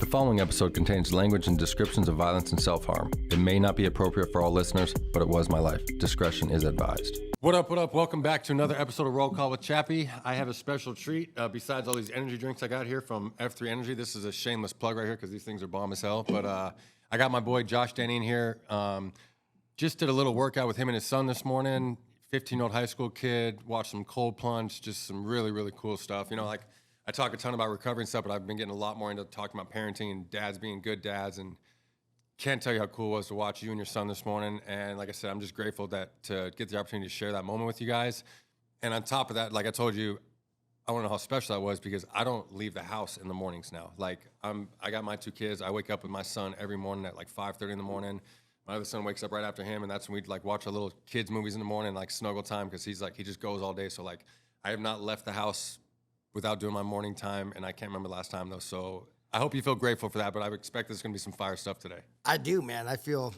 The following episode contains language and descriptions of violence and self-harm. It may not be appropriate for all listeners, but it was my life. Discretion is advised. What up, what up? Welcome back to another episode of Roll Call with Chappy. I have a special treat. Besides all these energy drinks I got here from F3 Energy, this is a shameless plug right here because these things are bomb as hell. But I got my boy Josh Denne in here. Just did a little workout with him and his son this morning. 15-year-old high school kid. Watched some cold plunge. Just some really, really cool stuff. You know, like I talk a ton about recovery and stuff, but I've been getting a lot more into talking about parenting and dads being good dads. And can't tell you how cool it was to watch you and your son this morning. And like I said, I'm just grateful that to get the opportunity to share that moment with you guys. And on top of that, like I told you, I want to know how special that was because I don't leave the house in the mornings now. Like I got my two kids. I wake up with my son every morning at like 5:30 in the morning. My other son wakes up right after him, and that's when we'd like watch our little kids movies in the morning, like snuggle time, because he's like, he just goes all day. So like I have not left the house without doing my morning time, and I can't remember the last time though. So I hope you feel grateful for that, but I expect there's going to be some fire stuff today. I do, man. I feel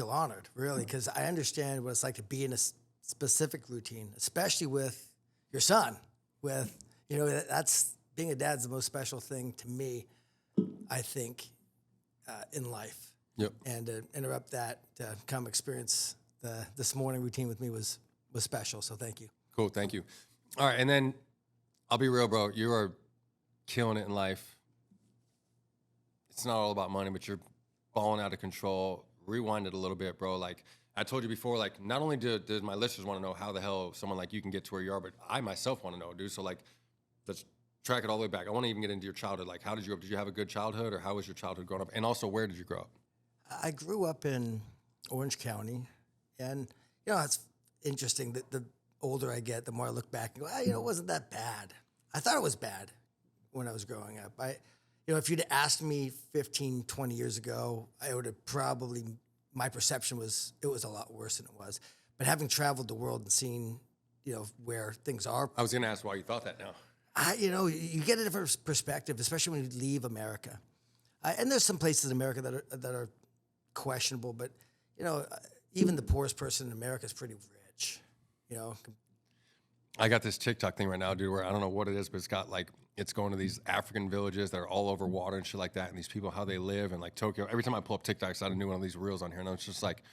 honored, really, because I understand what it's like to be in a specific routine, especially with your son. With, you know, that's being a dad's the most special thing to me, I think, in life. Yep. And to interrupt that, to come experience this morning routine with me was special. So thank you. Cool, thank you. All right, and then I'll be real, bro. You are killing it in life. It's not all about money, but you're balling out of control. Rewind it a little bit, bro. Like I told you before, like not only did my listeners want to know how the hell someone like you can get to where you are, but I myself want to know, dude. So like, let's track it all the way back. I want to even get into your childhood. Like, how did you grow up? Did you have a good childhood, or how was your childhood growing up? And also, where did you grow up? I grew up in Orange County, and you know it's interesting that the older I get, the more I look back and go, you know, it wasn't that bad. I thought it was bad when I was growing up. You know, if you'd asked me 15, 20 years ago, I would have probably, my perception was it was a lot worse than it was. But having traveled the world and seen, you know, where things are. I was going to ask why you thought that now. You know, you get a different perspective, especially when you leave America. And there's some places in America that are questionable, but, you know, even the poorest person in America is pretty rich, you know. I got this TikTok thing right now, dude, where I don't know what it is, but it's got like, it's going to these African villages that are all over water and shit like that, and these people, how they live, and like Tokyo. Every time I pull up TikToks, I do one of these reels on here, and it's just like,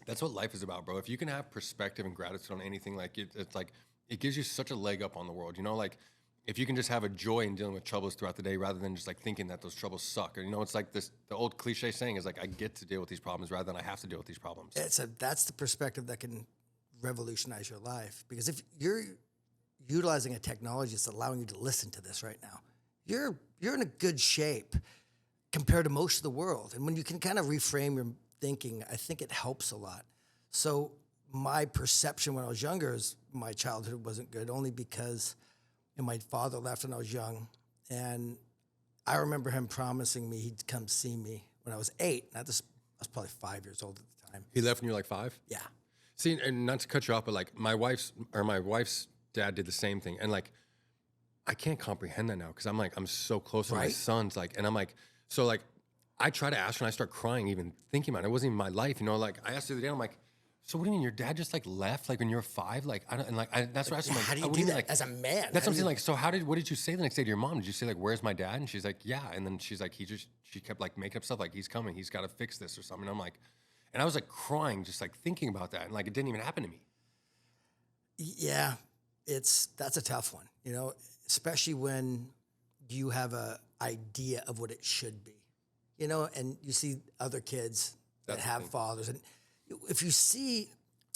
that's what life is about, bro. If you can have perspective and gratitude on anything, like it's like, it gives you such a leg up on the world, you know, like if you can just have a joy in dealing with troubles throughout the day rather than just like thinking that those troubles suck. Or, you know, it's like this, the old cliche saying is like, I get to deal with these problems rather than I have to deal with these problems. That's the perspective that can revolutionize your life. Because if you're utilizing a technology that's allowing you to listen to this right now, you're in a good shape compared to most of the world. And when you can kind of reframe your thinking, I think it helps a lot. So my perception when I was younger is my childhood wasn't good only because my father left when I was young. And I remember him promising me he'd come see me when I was 8. I was probably 5 years old at the time. He left when you were like 5? Yeah. See, and not to cut you off, but like my wife's dad did the same thing. And like, I can't comprehend that now because I'm like, I'm so close to my sons. Like, and I'm like, so like, I try to ask her and I start crying even thinking about it. It wasn't even my life, you know, like I asked the other day, I'm like, so what do you mean your dad just like left like when you were 5? Like, I don't, and like, that's what I asked him. Like, how do you do that as a man? That's what I'm saying. Like, so what did you say the next day to your mom? Did you say like, where's my dad? And she's like, yeah. And then she's like, she kept like making up stuff like he's coming. He's got to fix this or something. And I'm like, and I was like crying, just like thinking about that. And like, it didn't even happen to me. Yeah, that's a tough one, you know, especially when you have a idea of what it should be, you know, and you see other kids that have fathers. And if you see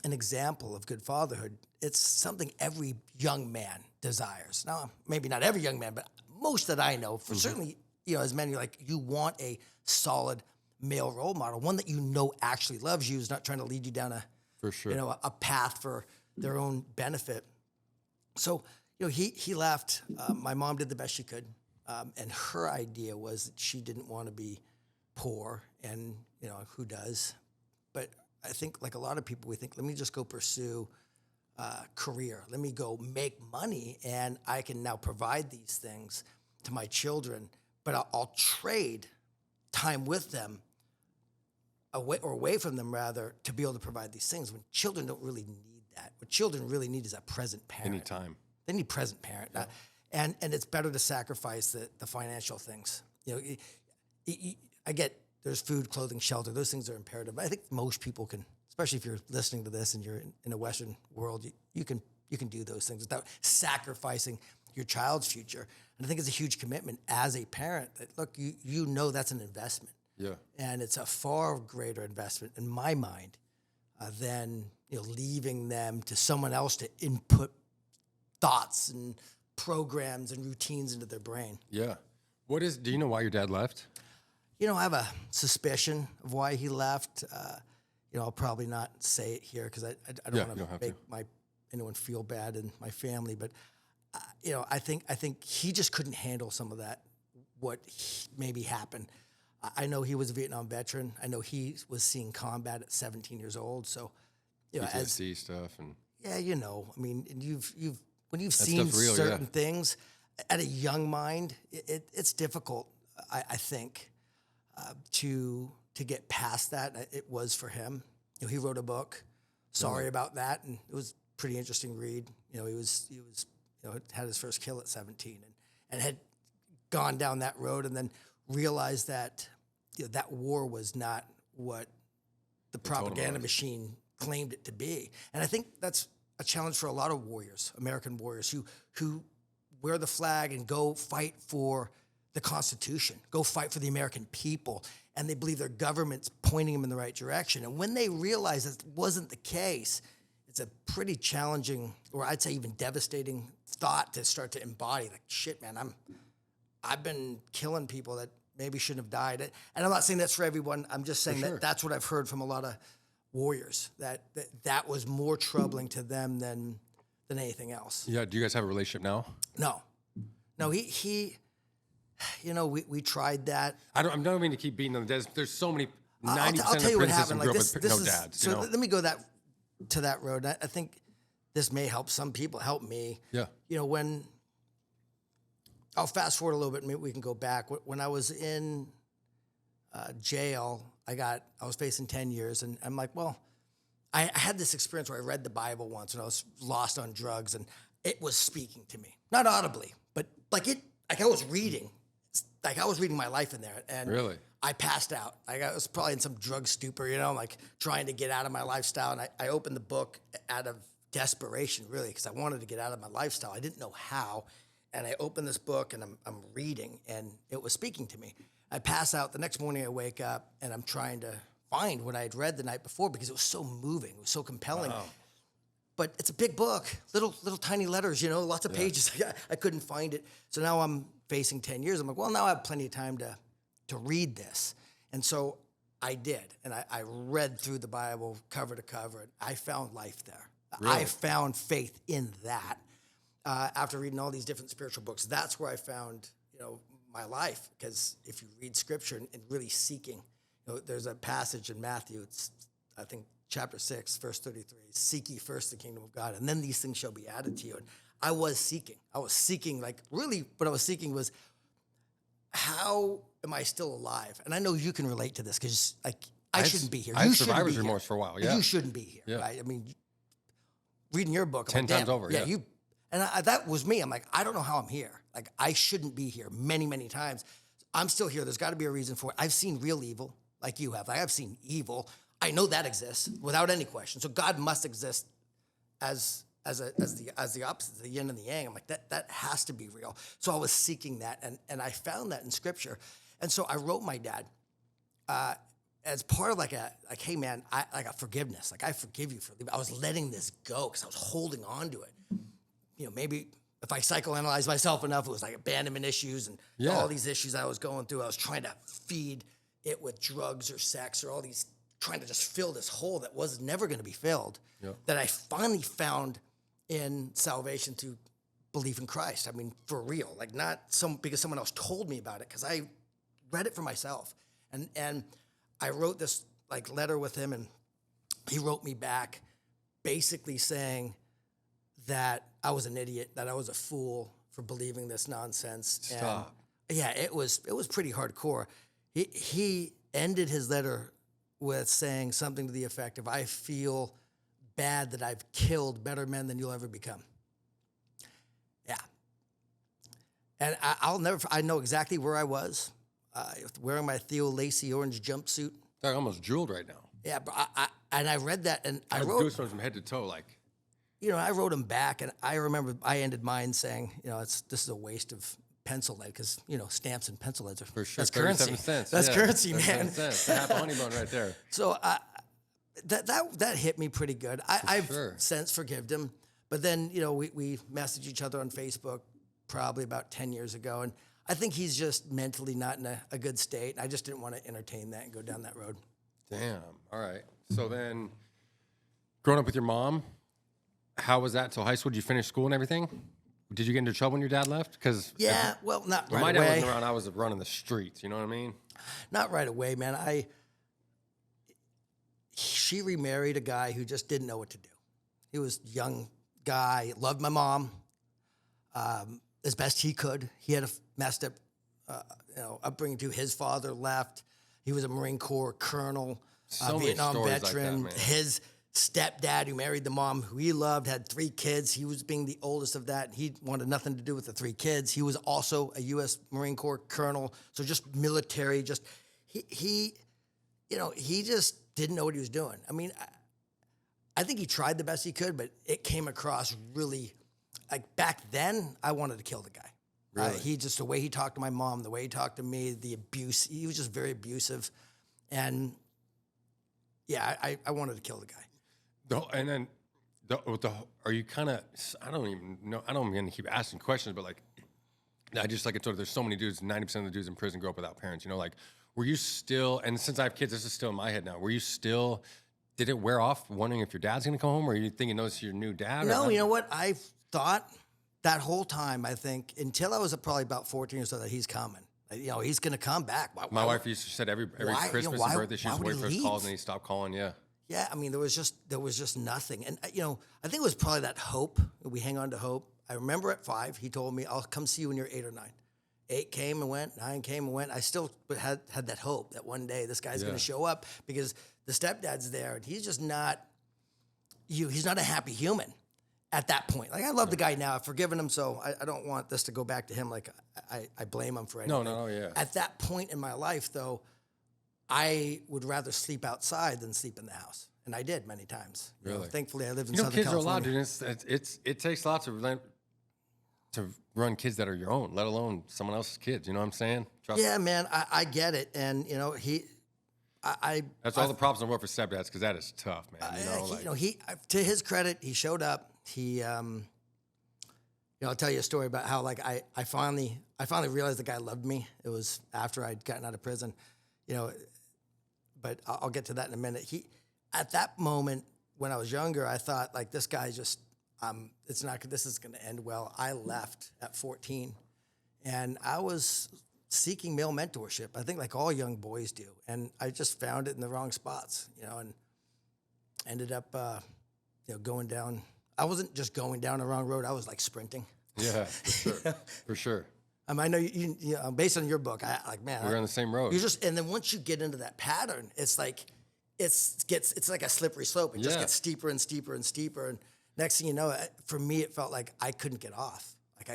an example of good fatherhood, it's something every young man desires. Now, maybe not every young man, but most that I know, for certainly, you know, as men, you're like, you want a solid male role model, one that you know actually loves you, is not trying to lead you down a path for their own benefit. So, you know, he left. My mom did the best she could, and her idea was that she didn't want to be poor, and you know, who does? But I think, like a lot of people, we think, let me just go pursue a career. Let me go make money, and I can now provide these things to my children. But I'll trade time with them away from them, rather, to be able to provide these things. When children don't really need that. What children really need is a present parent. Anytime. They need present parent. Yeah. And it's better to sacrifice the financial things. You know, I get there's food, clothing, shelter. Those things are imperative. I think most people can, especially if you're listening to this and you're in a Western world, you can do those things without sacrificing your child's future. And I think it's a huge commitment as a parent that, look, you know that's an investment. Yeah. And it's a far greater investment in my mind than, you know, leaving them to someone else to input thoughts and programs and routines into their brain. Yeah. Do you know why your dad left? You know, I have a suspicion of why he left. You know, I'll probably not say it here because I don't want to make anyone feel bad in my family. But you know, I think he just couldn't handle some of that. What maybe happened. I know he was a Vietnam veteran. I know he was seeing combat at 17 years old. So, you know, PTSD stuff and you know, I mean, and when you've that seen stuff's real, certain things at a young mind, it's difficult. I think. To get past that, it was for him. You know, he wrote a book. Sorry about that, and it was a pretty interesting read. You know, he was you know, had his first kill at 17, and had gone down that road, and then realized that, you know, that war was not what the propaganda machine claimed it to be. And I think that's a challenge for a lot of warriors, American warriors, who wear the flag and go fight for the Constitution, go fight for the American people, and they believe their government's pointing them in the right direction. And when they realize that wasn't the case, it's a pretty challenging, or I'd say even devastating thought to start to embody. Like, shit, man, I've been killing people that maybe shouldn't have died. And I'm not saying that's for everyone. I'm just saying that that's what I've heard from a lot of warriors, that was more troubling to them than anything else. Yeah. Do you guys have a relationship now? No, he you know, we tried that. I don't mean to keep beating on the dead. There's so many. 90% I'll tell you what happened. Like this no is, dads. So let me go to that road. I think this may help some people. Help me. Yeah. You know, when I'll fast forward a little bit. Maybe we can go back. When I was in jail, I was facing 10 years, and I'm like, well, I had this experience where I read the Bible once, and I was lost on drugs, and it was speaking to me, not audibly, but like I was reading. Like I was reading my life in there, and really, I passed out. I was probably in some drug stupor, you know, like trying to get out of my lifestyle. And I opened the book out of desperation, really, because I wanted to get out of my lifestyle. I didn't know how, and I opened this book, and I'm reading, and it was speaking to me. I pass out. The next morning, I wake up, and I'm trying to find what I had read the night before because it was so moving, it was so compelling. Wow. But it's a big book, little tiny letters, you know, lots of pages. I couldn't find it. So now I'm facing 10 years. I'm like, well, now I have plenty of time to read this. And so I did. And I read through the Bible cover to cover. And I found life there. Really? I found faith in that after reading all these different spiritual books. That's where I found, you know, my life. Because if you read Scripture and really seeking, you know, there's a passage in Matthew, it's, I think, chapter 6, verse 33, seek ye first the kingdom of God, and then these things shall be added to you. And I was seeking, like really what I was seeking was, how am I still alive? And I know you can relate to this because like I shouldn't be here. I had survivor's remorse for a while, You shouldn't be here, right? I mean, reading your book. 10 times over, yeah. That was me. I'm like, I don't know how I'm here. Like I shouldn't be here many, many times. I'm still here. There's got to be a reason for it. I've seen real evil like you have. I have seen evil. I know that exists without any question. So God must exist as the opposite, the yin and the yang. I'm like, that has to be real. So I was seeking that, and I found that in Scripture. And so I wrote my dad as part of hey man, I got forgiveness. Like I forgive you for leaving. I was letting this go because I was holding on to it. You know, maybe if I psychoanalyze myself enough, it was like abandonment issues and all these issues I was going through. I was trying to feed it with drugs or sex or all these, trying to just fill this hole that was never going to be filled, that I finally found in salvation through belief in Christ. I mean, for real, like not because someone else told me about it, because I read it for myself. And I wrote this like letter with him, and he wrote me back basically saying that I was an idiot, that I was a fool for believing this nonsense. Stop. And yeah, it was pretty hardcore. He ended his letter with saying something to the effect of, I feel bad that I've killed better men than you'll ever become. Yeah. And I know exactly where I was. wearing my Theo Lacey orange jumpsuit. I almost drooled right now. Yeah, but I read that, and I I wrote, goosebumps from head to toe. Like, I wrote him back, and I remember I ended mine saying, this is a waste of pencil lead because stamps and pencil leads are for sure, that's 37 currency. cents. That's yeah, currency, 37 man. cents. Half a honey bun right there. So that hit me pretty good. I've sure. since forgiven him, but then we messaged each other on Facebook probably about 10 years ago, and I think he's just mentally not in a good state. I just didn't want to entertain that and go down that road. Damn. All right. So then, growing up with your mom, how was that till high school? Did you finish school and everything? Did you get into trouble when your dad left? Because Well, not when right my away. dad wasn't around, I was running the streets. You know what I mean? Not right away, man. She remarried a guy who just didn't know what to do. He was a young guy, loved my mom as best he could. He had a messed up, upbringing too. His father left. He was a Marine Corps colonel, So many Vietnam stories veteran. like that, man. His stepdad, who married the mom who he loved, had 3 kids. He was being the oldest of that. He wanted nothing to do with the 3 kids. He was also a U.S. Marine Corps colonel, so just military. Just he just didn't know what he was doing. I mean, I think he tried the best he could, but it came across really, like back then, I wanted to kill the guy. Really? The way he talked to my mom, the way he talked to me, the abuse, he was just very abusive. And yeah, I wanted to kill the guy. And then, are you kind of? I don't even know. I don't mean to keep asking questions, but like, I just like I told you, there's so many dudes. 90% of the dudes in prison grow up without parents. Like, were you still? And since I have kids, this is still in my head now. Were you still? Did it wear off? Wondering if your dad's gonna come home, or are you thinking this is your new dad? No, you know what? I thought that whole time. I think until I was probably about 14 or so that he's coming. He's gonna come back. My wife used to said every Christmas and birthday she used to wait for his calls, and he stopped calling. Yeah. Yeah, I mean, there was just nothing. And, I think it was probably that hope. We hang on to hope. I remember at 5, he told me, I'll come see you when you're 8 or 9. 8 came and went, 9 came and went. I still had that hope that one day this guy's going to show up because the stepdad's there and he's just not, he's not a happy human at that point. Like, I love the guy now. I've forgiven him, so I don't want this to go back to him like I blame him for anything. No, yeah. At that point in my life, though, I would rather sleep outside than sleep in the house. And I did many times. Really? Thankfully, I lived in Southern Southern kids California. are allowed, dude. It takes lots of to run kids that are your own, let alone someone else's kids. You know what I'm saying? Yeah, man, I get it. And, That's all the props in the world for stepdads because that is tough, man. To his credit, he showed up. He, I'll tell you a story about how, like, I finally realized the guy loved me. It was after I'd gotten out of prison, but I'll get to that in a minute. At that moment when I was younger, I thought, like, this guy just, this is going to end well. I left at 14 and I was seeking male mentorship. I think like all young boys do. And I just found it in the wrong spots, and ended up, going down. I wasn't just going down the wrong road. I was like sprinting. Yeah, for sure. For sure. I know you based on your book, We're on the same road. And then once you get into that pattern, it's like, it's like a slippery slope. It just gets steeper and steeper and steeper. And next thing you know, for me, it felt like I couldn't get off. Like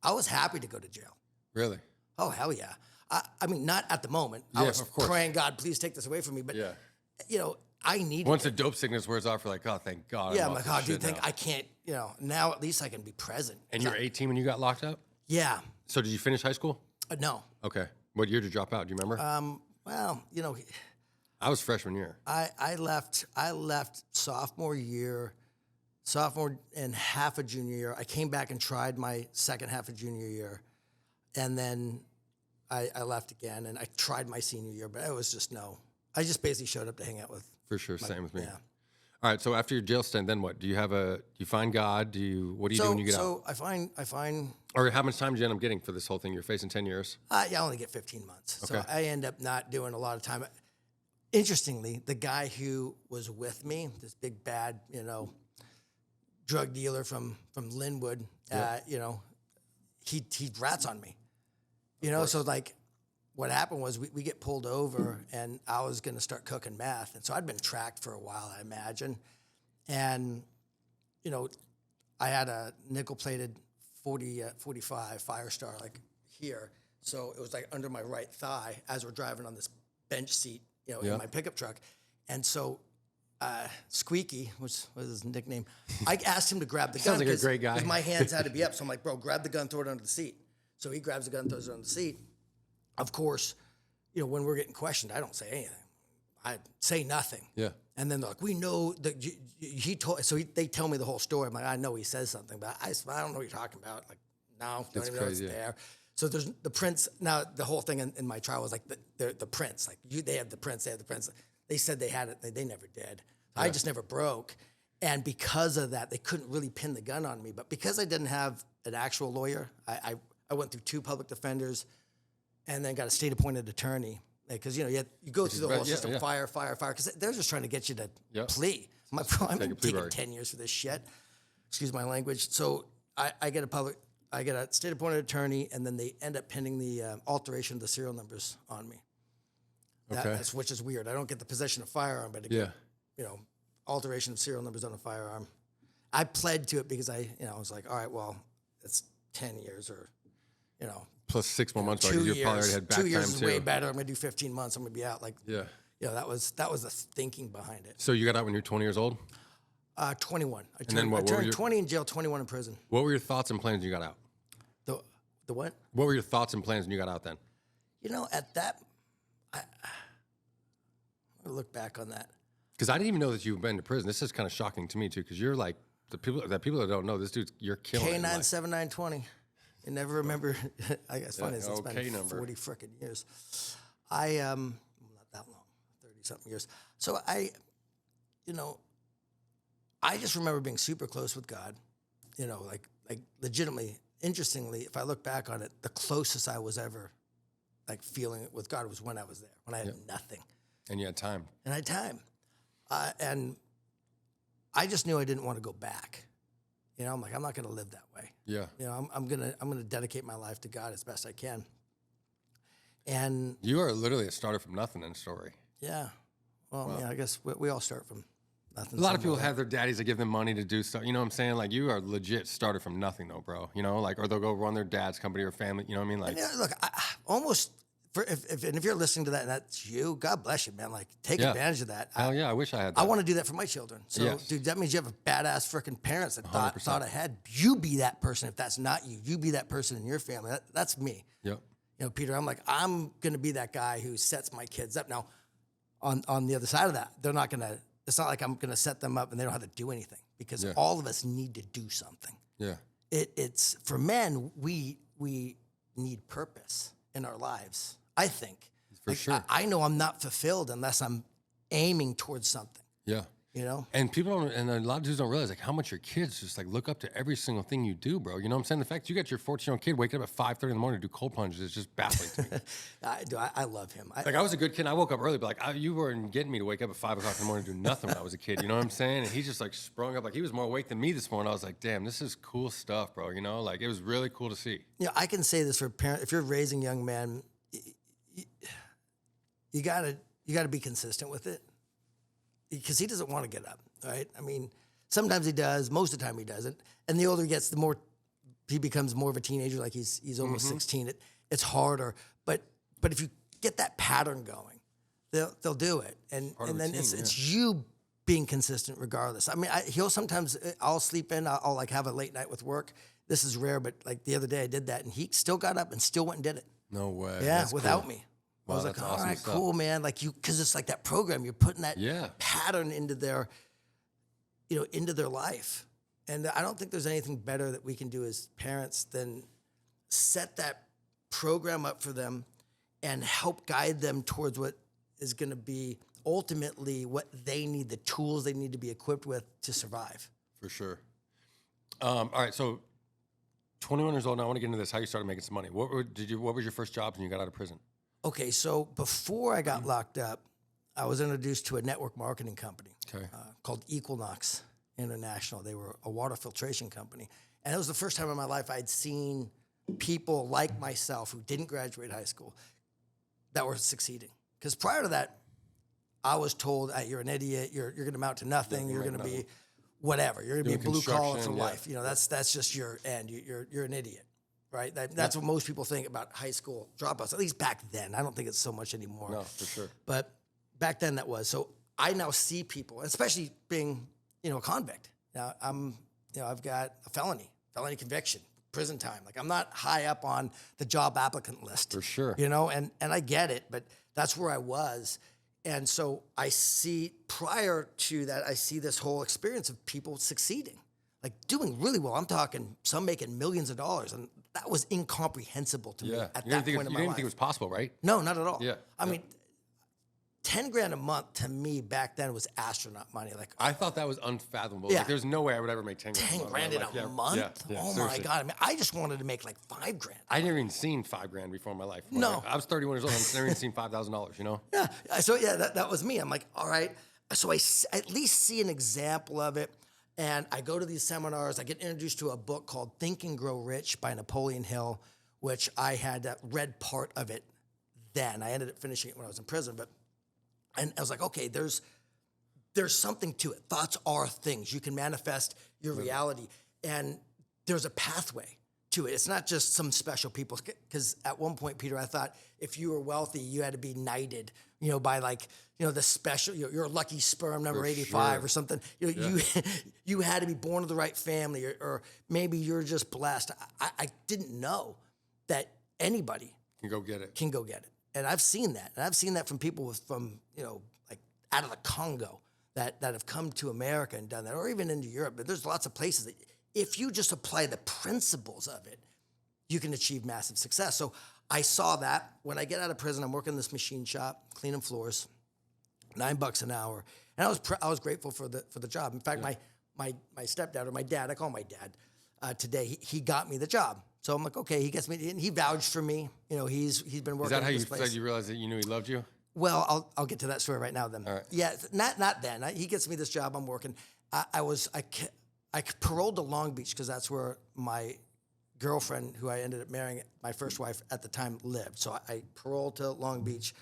I was happy to go to jail. Really? Oh, hell yeah. I mean, not at the moment. Yeah, I was of course. praying, God, please take this away from me. But, I needed Once the dope sickness wears off, you're like, oh, thank God. Yeah, I'm like, oh, dude, I can't, now at least I can be present. And you were 18 when you got locked up? Yeah. So did you finish high school? No. Okay. What year did you drop out? Do you remember? Well, I was freshman year. I left sophomore and half of junior year. I came back and tried my second half of junior year. And then I left again and I tried my senior year, but it was just no. I just basically showed up to hang out with. For sure, same with me. Yeah. All right, so after your jail stint, then what? Do you find God? What do you do when you get out? So I find. Or how much time did you end up getting for this whole thing? You're facing 10 years? I only get 15 months. Okay. So I end up not doing a lot of time. Interestingly, the guy who was with me, this big bad, drug dealer from Linwood, he rats on me. So like what happened was we get pulled over and I was going to start cooking meth. And so I'd been tracked for a while, I imagine. And, I had a nickel-plated 45 Firestar like here. So it was like under my right thigh as we're driving on this bench seat, in Yeah. my pickup truck. And so Squeaky, which was his nickname, I asked him to grab the gun. Sounds like a great guy. Because my hands had to be up. So I'm like, bro, grab the gun, throw it under the seat. So he grabs the gun, throws it under the seat. Of course, when we're getting questioned, I don't say anything. I say nothing. Yeah. And then they're like, we know that he told. So they tell me the whole story. I'm like, I know he says something, but I don't know what you're talking about. Like, no, don't even know it's there. So there's the prints. Now the whole thing in my trial was like the prints. Like they have the prints. They have the prints. They said they had it. They never did. Yeah. I just never broke. And because of that, they couldn't really pin the gun on me. But because I didn't have an actual lawyer, I went through 2 public defenders, and then got a state-appointed attorney. Because you go through the whole system, fire, because they're just trying to get you to plea. I'm like, bro, I'm taking 10 years for this shit. Excuse my language. So I get a state-appointed attorney, and then they end up pinning the alteration of the serial numbers on me. That's which is weird. I don't get the possession of firearm, but alteration of serial numbers on a firearm. I pled to it because I was like, all right, well, it's 10 years or, plus 6 more months. 2 years. You probably already had back 2 years time is too. way better. I'm gonna do 15 months. I'm gonna be out. Like, that was the thinking behind it. So you got out when you were 20 years old? 21. I turned 20 in jail, 21 in prison. What were your thoughts and plans when you got out? The what? What were your thoughts and plans when you got out then? At that, I look back on that. Because I didn't even know that you've been to prison. This is kind of shocking to me too, because you're like the people that don't know this dude. You're killing it. K97920. You never remember. I guess funny. It's been 40 frickin' years. Not that long, 30-something years. So I just remember being super close with God. Like legitimately. Interestingly, if I look back on it, the closest I was ever like feeling it with God was when I was there, when I had nothing. And you had time. And I had time. And I just knew I didn't want to go back. I'm like, I'm not going to live that way. Yeah. I'm gonna dedicate my life to God as best I can. And you are literally a starter from nothing in the story. Yeah. Well, I guess we all start from nothing. A lot of people have their daddies that give them money to do stuff. You know what I'm saying? Like, you are legit started from nothing though, bro. Or they'll go run their dad's company or family. You know what I mean? Like, look, if you're listening to that and that's you, God bless you, man. Like, take advantage of that. Hell yeah, I wish I had that. I want to do that for my children. So, dude, that means you have a badass freaking parents that thought ahead. You be that person. If that's not you, you be that person in your family. That's me. Yep. Peter, I'm like, I'm going to be that guy who sets my kids up. Now, on the other side of that, they're not going to, it's not like I'm going to set them up and they don't have to do anything, because all of us need to do something. Yeah. It's for men, we need purpose in our lives, I think. For sure. I know I'm not fulfilled unless I'm aiming towards something. Yeah. And people don't, and a lot of dudes don't realize like how much your kids just like look up to every single thing you do, bro. You know what I'm saying? The fact that you got your 14-year-old kid waking up at 5:30 in the morning to do cold plunges is just baffling to me. I love him. I was a good kid. I woke up early, but like you weren't getting me to wake up at 5 o'clock in the morning to do nothing when I was a kid. You know what I'm saying? And he just like sprung up, like he was more awake than me this morning. I was like, damn, this is cool stuff, bro. Like it was really cool to see. I can say this for parents: if you're raising young men, you gotta be consistent with it, because he doesn't want to get up. Right? I mean, sometimes he does. Most of the time he doesn't. And the older he gets, the more he becomes more of a teenager. Like he's almost 16. It's harder. But if you get that pattern going, they'll do it. And then it's you being consistent regardless. I mean, I'll sleep in. I'll like have a late night with work. This is rare, but like the other day I did that, and he still got up and still went and did it. No way. Yeah, that's without cool. me. Wow, I was like, all awesome right, stuff. cool, man. Like because it's like that program. You're putting that pattern into their into their life. And I don't think there's anything better that we can do as parents than set that program up for them and help guide them towards what is going to be ultimately what they need, the tools they need to be equipped with to survive. For sure. All right, so 21 years old now. I want to get into this, how you started making some money. What was your first job when you got out of prison? Okay, so before I got locked up, I was introduced to a network marketing company called Equinox International. They were a water filtration company. And it was the first time in my life I'd seen people like myself who didn't graduate high school that were succeeding. Because prior to that, I was told, you're an idiot, you're going to amount to nothing, you're going to be whatever. You're going to be blue collar for life. That's just your end. You're an idiot, right? That's what most people think about high school dropouts, at least back then. I don't think it's so much anymore. No, for sure. But back then that was. So I now see people, especially being, a convict. Now I've got a felony conviction, prison time. Like I'm not high up on the job applicant list. For sure. And I get it, but that's where I was. And so I see, prior to that, I see this whole experience of people succeeding, like doing really well. I'm talking some making millions of dollars. And that was incomprehensible to me at that point in my life. You didn't think it was possible, right? No, not at all. Yeah. I mean, 10 grand a month to me back then was astronaut money. Like I thought that was unfathomable. Yeah. Like, there's no way I would ever make 10 grand. 10 grand in a month? Yeah, Oh seriously. my God. I mean, I just wanted to make like 5 grand. I never even seen 5 grand before in my life. No. I was 31 years old. I've never even seen $5,000, Yeah. So that was me. I'm like, all right. So I at least see an example of it. And I go to these seminars. I get introduced to a book called Think and Grow Rich by Napoleon Hill, which I had read part of it then. I ended up finishing it when I was in prison. And I was like, okay, there's something to it. Thoughts are things. You can manifest your reality. And there's a pathway to it. It's not just some special people. Because at one point, Peter, I thought if you were wealthy, you had to be knighted, by like, the special, you're a lucky sperm number 85 or something. You had to be born to the right family, or maybe you're just blessed. I didn't know that anybody can go get it. And I've seen that. And I've seen that from people from like out of the Congo that have come to America and done that, or even into Europe. But there's lots of places that if you just apply the principles of it, you can achieve massive success. So I saw that. When I get out of prison, I'm working in this machine shop, cleaning floors, $9 an hour. And I was grateful for the job. In fact, my stepdad, or my dad, I call him my dad, today, he got me the job. So I'm like, okay, he gets me, and he vouched for me. He's been working. Is that how at you this place. said you realized that you knew he loved you? Well, I'll get to that story right now. Then, all right. Yeah, not then. He gets me this job. I'm working. I paroled to Long Beach because that's where my girlfriend, who I ended up marrying, my first wife at the time, lived. So I paroled to Long Beach,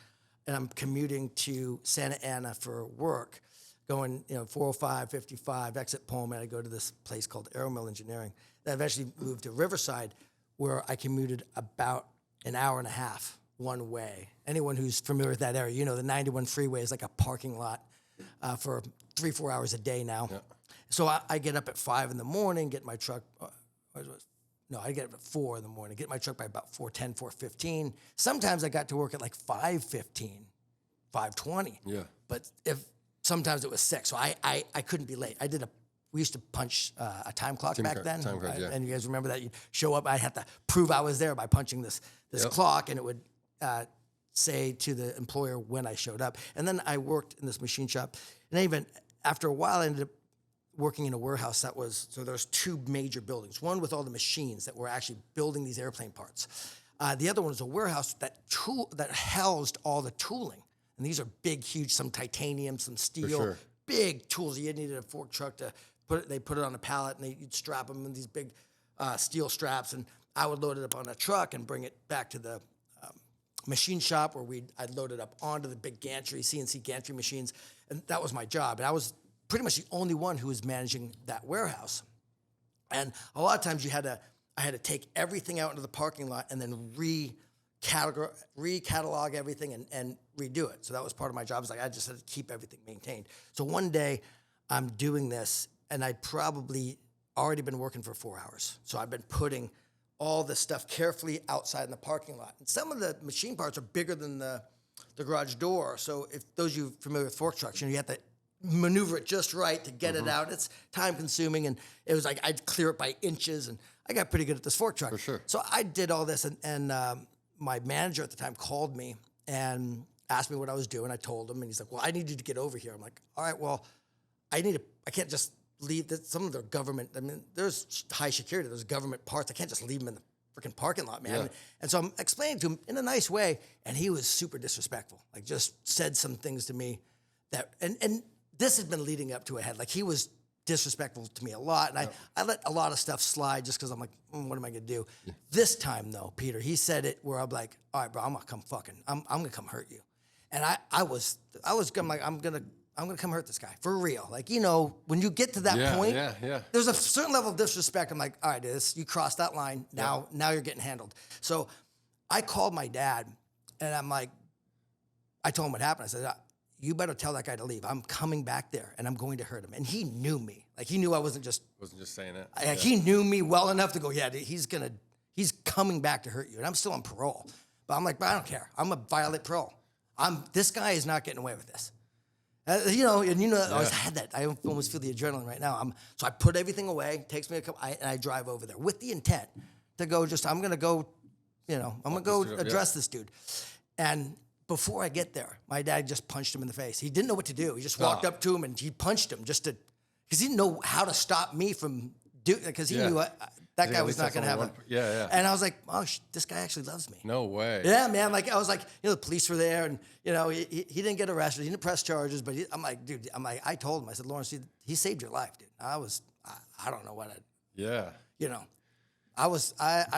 and I'm commuting to Santa Ana for work, going 405, 55, exit Pullman. I go to this place called Aeromill Engineering. Then I eventually moved to Riverside, where I commuted about an hour and a half one way. Anyone who's familiar with that area, the 91 freeway is like a parking lot for 3-4 hours a day now. Yeah. So I get up at 5 in the morning, get my truck. I get up at 4 in the morning, get my truck by about 4:10, 4:15. Sometimes I got to work at like 5:15, 5:20. Yeah. But sometimes it was 6, so I couldn't be late. We used to punch a time clock back then. Time clock, yeah. And you guys remember that? You'd show up, I had to prove I was there by punching this clock, and it would say to the employer when I showed up. And then I worked in this machine shop. And even after a while, I ended up working in a warehouse so there's 2 major buildings. One with all the machines that were actually building these airplane parts. The other one was a warehouse that housed all the tooling. And these are big, huge, some titanium, some steel, big tools. You needed a fork truck to they put it on a pallet, and you'd strap them in these big steel straps, and I would load it up on a truck and bring it back to the machine shop, where I'd load it up onto the big gantry, CNC gantry machines, and that was my job. And I was pretty much the only one who was managing that warehouse. And a lot of times I had to take everything out into the parking lot and then recatalog everything and redo it. So that was part of my job. I just had to keep everything maintained. So one day I'm doing this, and I'd probably already been working for 4 hours. So I've been putting all the stuff carefully outside in the parking lot. And some of the machine parts are bigger than the garage door. So if those of you familiar with fork trucks, you have to maneuver it just right to get it out. It's time consuming, and it was like I'd clear it by inches, and I got pretty good at this fork truck. For sure. So I did all this, and my manager at the time called me and asked me what I was doing. I told him, and he's like, well, I need you to get over here. I'm like, all right, well, I can't just leave some of the government. I mean, there's high security, there's government parts. I can't just leave them in the freaking parking lot, man. Yeah. And so I'm explaining to him in a nice way, and he was super disrespectful. Like, just said some things to me that, and this has been leading up to a head. Like, he was disrespectful to me a lot, and I let a lot of stuff slide just because I'm like, what am I gonna do? Yeah. This time though, Peter, he said it where I'm like, all right, bro, I'm gonna come hurt you. And I'm I'm going to come hurt this guy for real. Like, you know, when you get to that point, there's a certain level of disrespect. I'm like, all right, you crossed that line. Now you're getting handled. So I called my dad and I'm like, I told him what happened. I said, you better tell that guy to leave. I'm coming back there and I'm going to hurt him. And he knew me. Like, he knew I wasn't just saying it. He knew me well enough to go, yeah, dude, he's coming back to hurt you. And I'm still on parole. But I'm like, but I don't care. I'm going to violate parole. This guy is not getting away with this. I always had that. I almost feel the adrenaline right now. So I put everything away, takes me and I drive over there with the intent to go I'm going to go, I'm going to go address this dude. And before I get there, my dad just punched him in the face. He didn't know what to do. He just walked up to him and he punched him because he didn't know how to stop me from doing it because he knew that guy was not going to have it. And I was like, oh, this guy actually loves me. No way. Yeah, man. Like, I was like, the police were there and, he didn't get arrested. He didn't press charges, but I'm like, dude, I told him, I said, Lawrence, he saved your life, dude. I don't know what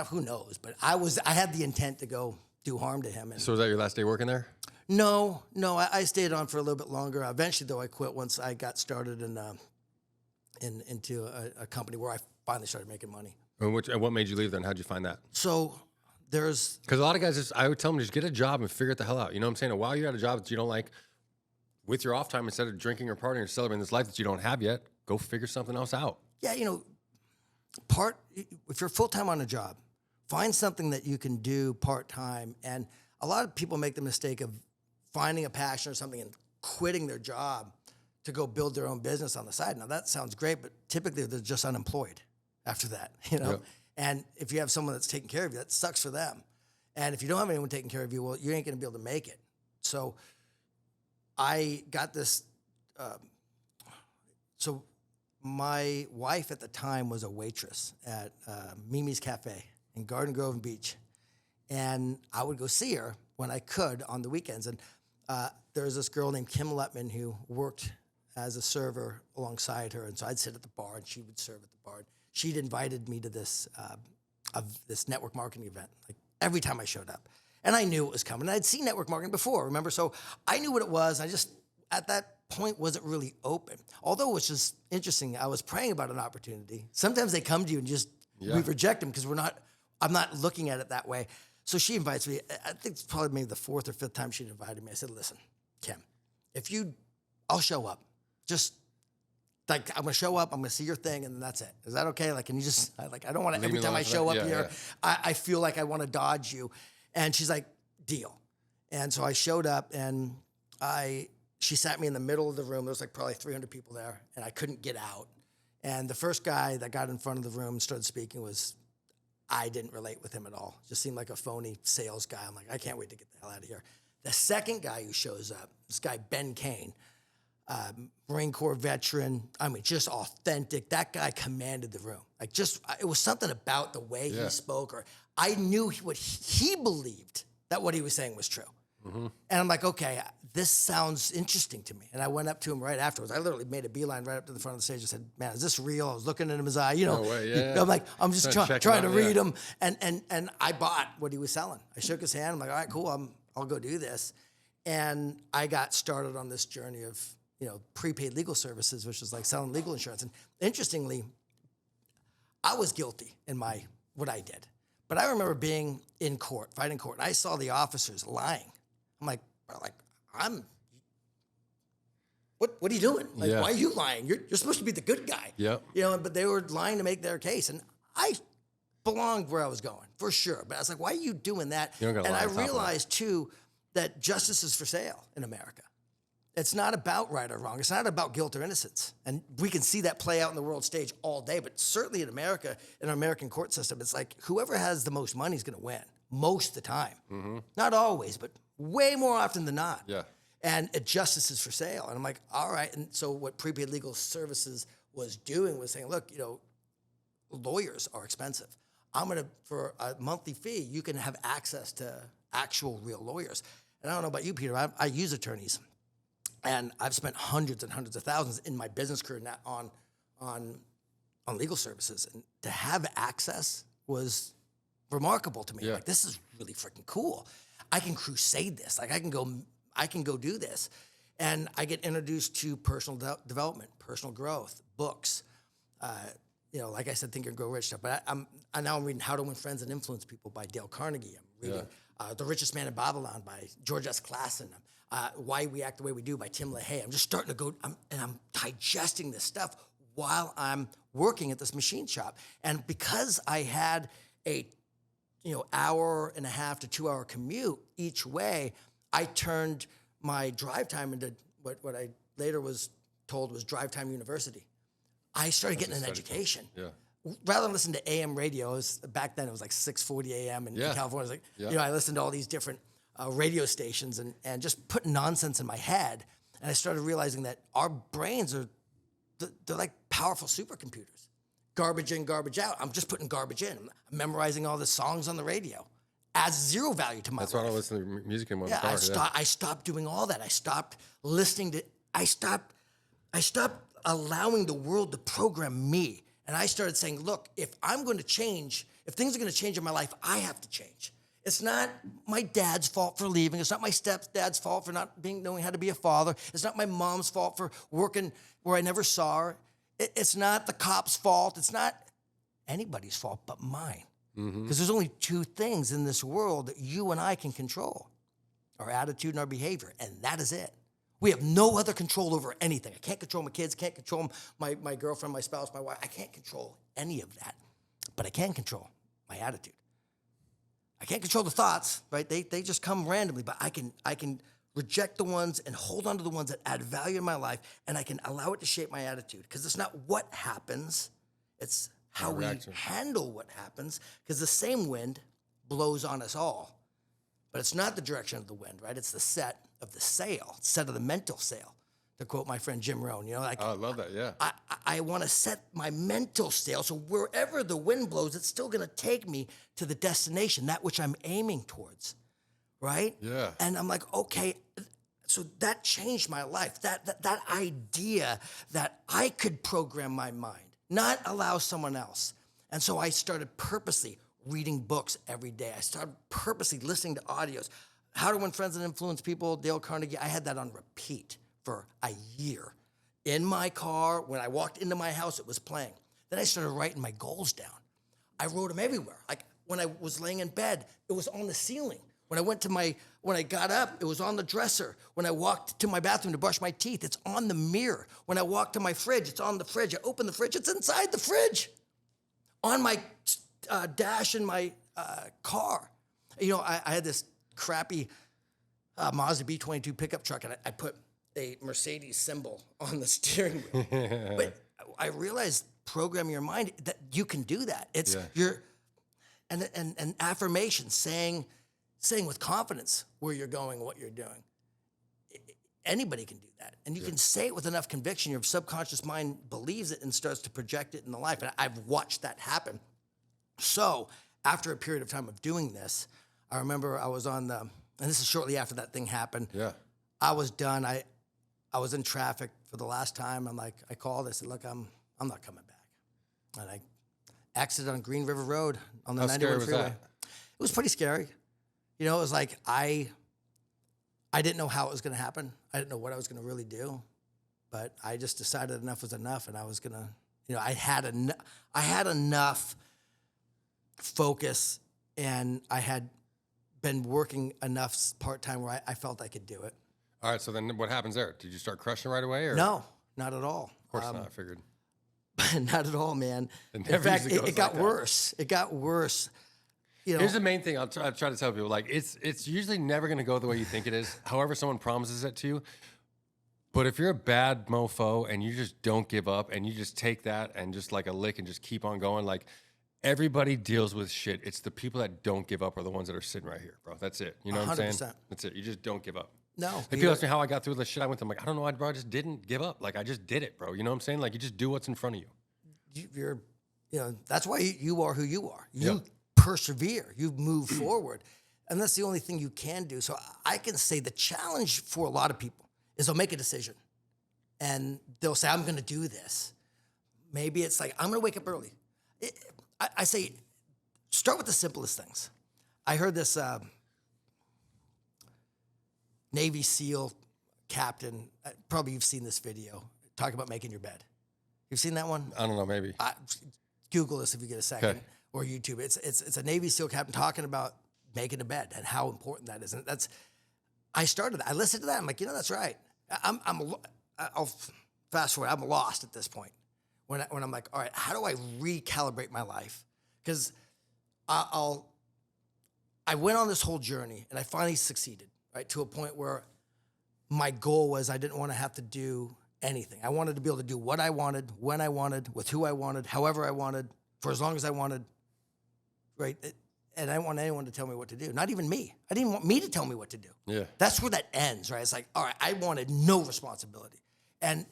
who knows, but I had the intent to go do harm to him. And so was that your last day working there? No, I stayed on for a little bit longer. Eventually, though, I quit once I got started into a company where I finally started making money. And what made you leave then? How'd you find that? So because a lot of guys, I would tell them, just get a job and figure it the hell out. You know what I'm saying? And while you're at a job that you don't like, with your off time, instead of drinking or partying or celebrating this life that you don't have yet, go figure something else out. Yeah, if you're full-time on a job, find something that you can do part-time. And a lot of people make the mistake of finding a passion or something and quitting their job to go build their own business on the side. Now, that sounds great, but typically they're just unemployed after that, Yep. And if you have someone that's taking care of you, that sucks for them. And if you don't have anyone taking care of you, well, you ain't going to be able to make it. So I got this. So my wife at the time was a waitress at Mimi's Cafe in Garden Grove and Beach. And I would go see her when I could on the weekends. And there was this girl named Kim Lutman who worked as a server alongside her. And so I'd sit at the bar and she would serve at the bar. She'd invited me to this network marketing event, like every time I showed up. And I knew it was coming. I'd seen network marketing before, remember? So I knew what it was. I just, at that point, wasn't really open. Although, which is interesting, I was praying about an opportunity. Sometimes they come to you and just, we reject them because I'm not looking at it that way. So she invites me. I think it's probably maybe the fourth or fifth time she invited me. I said, listen, Kim, I'll show up. Just, like, I'm going to show up, I'm going to see your thing, and that's it. Is that okay? Like, can you just, I don't want to, every time I show up here, I feel like I want to dodge you. And she's like, deal. And so I showed up, and she sat me in the middle of the room. There was like probably 300 people there, and I couldn't get out. And the first guy that got in front of the room and started speaking I didn't relate with him at all. Just seemed like a phony sales guy. I'm like, I can't wait to get the hell out of here. The second guy who shows up, this guy, Ben Kane, Marine Corps veteran. I mean, just authentic. That guy commanded the room. Like, it was something about the way he spoke, or I knew what he believed, that what he was saying was true. Mm-hmm. And I'm like, okay, this sounds interesting to me. And I went up to him right afterwards. I literally made a beeline right up to the front of the stage and said, man, is this real? I was looking in his eye, No way, I'm like, I'm just trying to read him. And I bought what he was selling. I shook his hand. I'm like, all right, cool. I'll go do this. And I got started on this journey of, prepaid legal services, which is like selling legal insurance. And interestingly, I was guilty in what I did. But I remember being in court, fighting court, and I saw the officers lying. I'm like, what are you doing? Like, why are you lying? You're supposed to be the good guy. Yeah. But they were lying to make their case. And I belonged where I was going, for sure. But I was like, why are you doing that? And I realized, too, that justice is for sale in America. It's not about right or wrong. It's not about guilt or innocence. And we can see that play out in the world stage all day. But certainly in America, in our American court system, it's like whoever has the most money is going to win most of the time. Mm-hmm. Not always, but way more often than not. Yeah. And justice is for sale. And I'm like, all right. And so what prepaid legal services was doing was saying, look, lawyers are expensive. For a monthly fee, you can have access to actual real lawyers. And I don't know about you, Peter, I use attorneys. And I've spent hundreds and hundreds of thousands in my business career on legal services. And to have access was remarkable to me. Yeah. Like, this is really freaking cool. I can crusade this. Like, I can go do this. And I get introduced to personal development, personal growth, books. Like I said, Think and Grow Rich stuff. But I'm now reading How to Win Friends and Influence People by Dale Carnegie. I'm reading The Richest Man in Babylon by George S. Clason. Why We Act the Way We Do by Tim LaHaye. I'm just starting to go, I'm digesting this stuff while I'm working at this machine shop. And because I had a hour and a half to 2 hour commute each way, I turned my drive time into what I later was told was Drive Time University. I started getting an education. Yeah. Rather than listen to AM radio, back then it was like 6:40 AM in California. It was like, I listened to all these different radio stations and just put nonsense in my head. And I started realizing that our brains they're like powerful supercomputers. Garbage in, garbage out. I'm just putting garbage in. I'm memorizing all the songs on the radio. Adds zero value to my life. That's why I listen to music in my car. I stopped doing all that. I stopped listening to, I stopped allowing the world to program me. And I started saying, look, if I'm going to change, if things are going to change in my life, I have to change. It's not my dad's fault for leaving. It's not my stepdad's fault for not knowing how to be a father. It's not my mom's fault for working where I never saw her. It's not the cop's fault. It's not anybody's fault but mine. Because there's only two things in this world that you and I can control: our attitude and our behavior, and that is it. We have no other control over anything. I can't control my kids, can't control my girlfriend, my spouse, my wife. I can't control any of that, but I can control my attitude. I can't control the thoughts, right? They just come randomly, but I can reject the ones and hold on to the ones that add value in my life, and I can allow it to shape my attitude. Because it's not what happens, it's how we handle what happens, because the same wind blows on us all. But it's not the direction of the wind, right? It's the set of the sail, set of the mental sail, to quote my friend Jim Rohn. I love that, yeah. I want to set my mental sail, so wherever the wind blows, it's still going to take me to the destination, that which I'm aiming towards, right? Yeah. And I'm like, okay, so that changed my life. That idea that I could program my mind, not allow someone else. And so I started purposely reading books every day. I started purposely listening to audios. How to Win Friends and Influence People, Dale Carnegie. I had that on repeat for a year. In my car, when I walked into my house, it was playing. Then I started writing my goals down. I wrote them everywhere. Like when I was laying in bed, it was on the ceiling. When I got up, it was on the dresser. When I walked to my bathroom to brush my teeth, it's on the mirror. When I walked to my fridge, it's on the fridge. I open the fridge, it's inside the fridge. On my dash in my car. I had this crappy Mazda B22 pickup truck, and I put a Mercedes symbol on the steering wheel. But I realized programming your mind, that you can do that. It's and affirmation, saying with confidence where you're going, what you're doing. Anybody can do that. And you can say it with enough conviction, your subconscious mind believes it and starts to project it in the life. And I've watched that happen. So after a period of time of doing this, I remember I was on and this is shortly after that thing happened. Yeah. I was done. I was in traffic for the last time. I called, I said, look, I'm not coming back. And I exited on Green River Road on the 91 freeway. That? It was pretty scary. It was like I didn't know how it was going to happen. I didn't know what I was going to really do, but I just decided enough was enough, and I was going to, I had enough focus, and I had been working enough part-time where I felt I could do it. All right, so then what happens there? Did you start crushing right away? Or? No, not at all. Of course not, I figured. Not at all, man. In fact, it got worse. It got worse. Here's the main thing I'll try to tell people. Like, it's usually never going to go the way you think it is, however someone promises it to you. But if you're a bad mofo and you just don't give up and you just take that and just like a lick and just keep on going, like, everybody deals with shit. It's the people that don't give up are the ones that are sitting right here, bro. That's it. You know what I'm saying? That's it. You just don't give up. No. Like, people ask me how I got through the shit I went through. I'm like, I don't know, bro. I just didn't give up. Like, I just did it, bro. You know what I'm saying? Like, you just do what's in front of you. That's why you are who you are. You persevere. You move forward. And that's the only thing you can do. So I can say the challenge for a lot of people is they'll make a decision. And they'll say, I'm going to do this. Maybe it's like, I'm going to wake up early. I say, start with the simplest things. I heard this Navy SEAL captain. Probably you've seen this video. Talk about making your bed. You've seen that one? I don't know, maybe. Google this if you get a second, Okay. or YouTube. It's a Navy SEAL captain talking about making a bed and how important that is. And I started that. I listened to that. I'm like, that's right. I'll fast forward. I'm lost at this point when I'm like, all right, how do I recalibrate my life? Because I went on this whole journey and I finally succeeded, right? To a point where my goal was I didn't want to have to do anything. I wanted to be able to do what I wanted, when I wanted, with who I wanted, however I wanted, for as long as I wanted, right? And I didn't want anyone to tell me what to do. Not even me. I didn't want me to tell me what to do. Yeah. That's where that ends, right? It's like, all right, I wanted no responsibility. And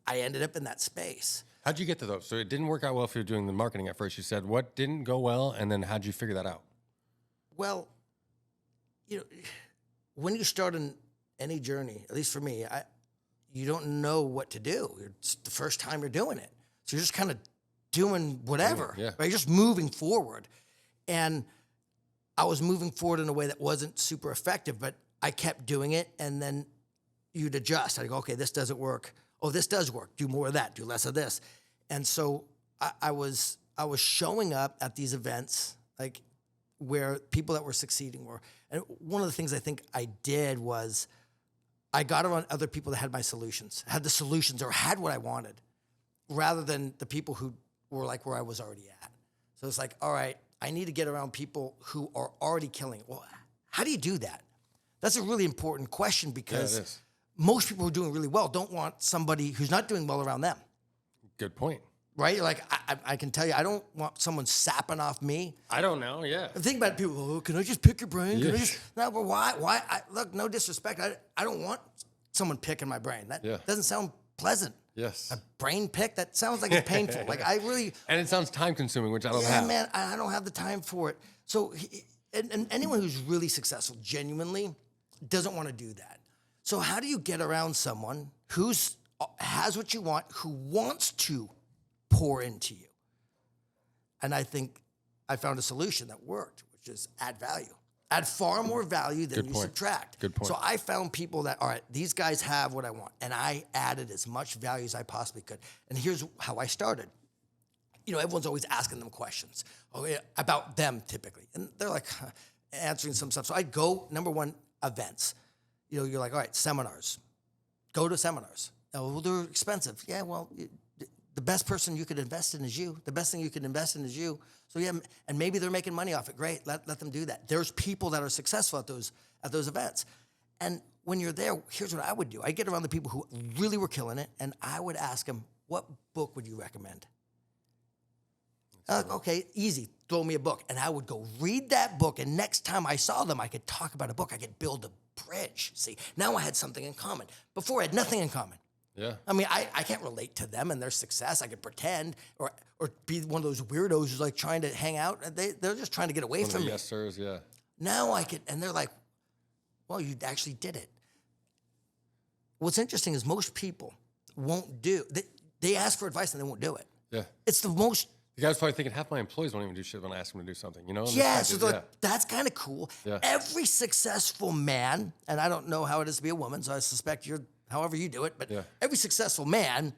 I ended up in that space. How'd you get to those? So it didn't work out well for you doing the marketing at first. You said, what didn't go well? And then how'd you figure that out? Well, when you start in any journey, at least for me, you don't know what to do. It's the first time you're doing it. So you're just kind of doing whatever, yeah. right? You're just moving forward. And I was moving forward in a way that wasn't super effective, but I kept doing it, and then you'd adjust. I'd go, okay, this doesn't work. Oh, this does work. Do more of that. Do less of this. And so I was showing up at these events, like where people that were succeeding were. And one of the things I think I did was I got around other people that had my solutions, had the solutions or had what I wanted, rather than the people who were like where I was already at. So it's like, all right, I need to get around people who are already killing it. Well, how do you do that? That's a really important question, because most people who are doing really well don't want somebody who's not doing well around them. Good point. Right? Like, I can tell you, I don't want someone sapping off me. I don't know, yeah. Think about people, oh, can I just pick your brain? Can I Yeah. just, no, but why? Look, no disrespect. I don't want someone picking my brain. That doesn't sound pleasant. Yes. A brain pick? That sounds like it's painful. Like, I really... And it sounds time consuming, which I don't Yeah, have. man, I don't have the time for it. So, and anyone who's really successful, genuinely, doesn't want to do that. So how do you get around someone who's has what you want, who wants to pour into you? And I think I found a solution that worked, which is add value. Add far more value than you subtract. Good point. So I found people that, all right, these guys have what I want, and I added as much value as I possibly could. And here's how I started. Everyone's always asking them questions about them typically. And they're like answering some stuff. So I'd go, number one, events. You're like, all right, seminars. Go to seminars. Oh, well, they're expensive. Yeah, well, the best person you could invest in is you. The best thing you could invest in is you. So yeah, and maybe they're making money off it. Great, let them do that. There's people that are successful at those events. And when you're there, here's what I would do. I'd get around the people who really were killing it, and I would ask them, what book would you recommend? Okay, easy. Throw me a book. And I would go read that book, and next time I saw them, I could talk about a book. I could build a bridge. See, now I had something in common. Before, I had nothing in common. Yeah. I mean, I can't relate to them and their success. I could pretend or be one of those weirdos who's like trying to hang out. They're just trying to get away from me. Yes, sirs, yeah. Now I could, and they're like, well, you actually did it. What's interesting is most people won't do, they ask for advice and they won't do it. Yeah. It's the most... The guy's probably thinking half my employees won't even do shit when I ask them to do something, And Yeah, so they're like, that's kind of cool. Yeah. Every successful man, and I don't know how it is to be a woman, so I suspect you're however you do it, but every successful man,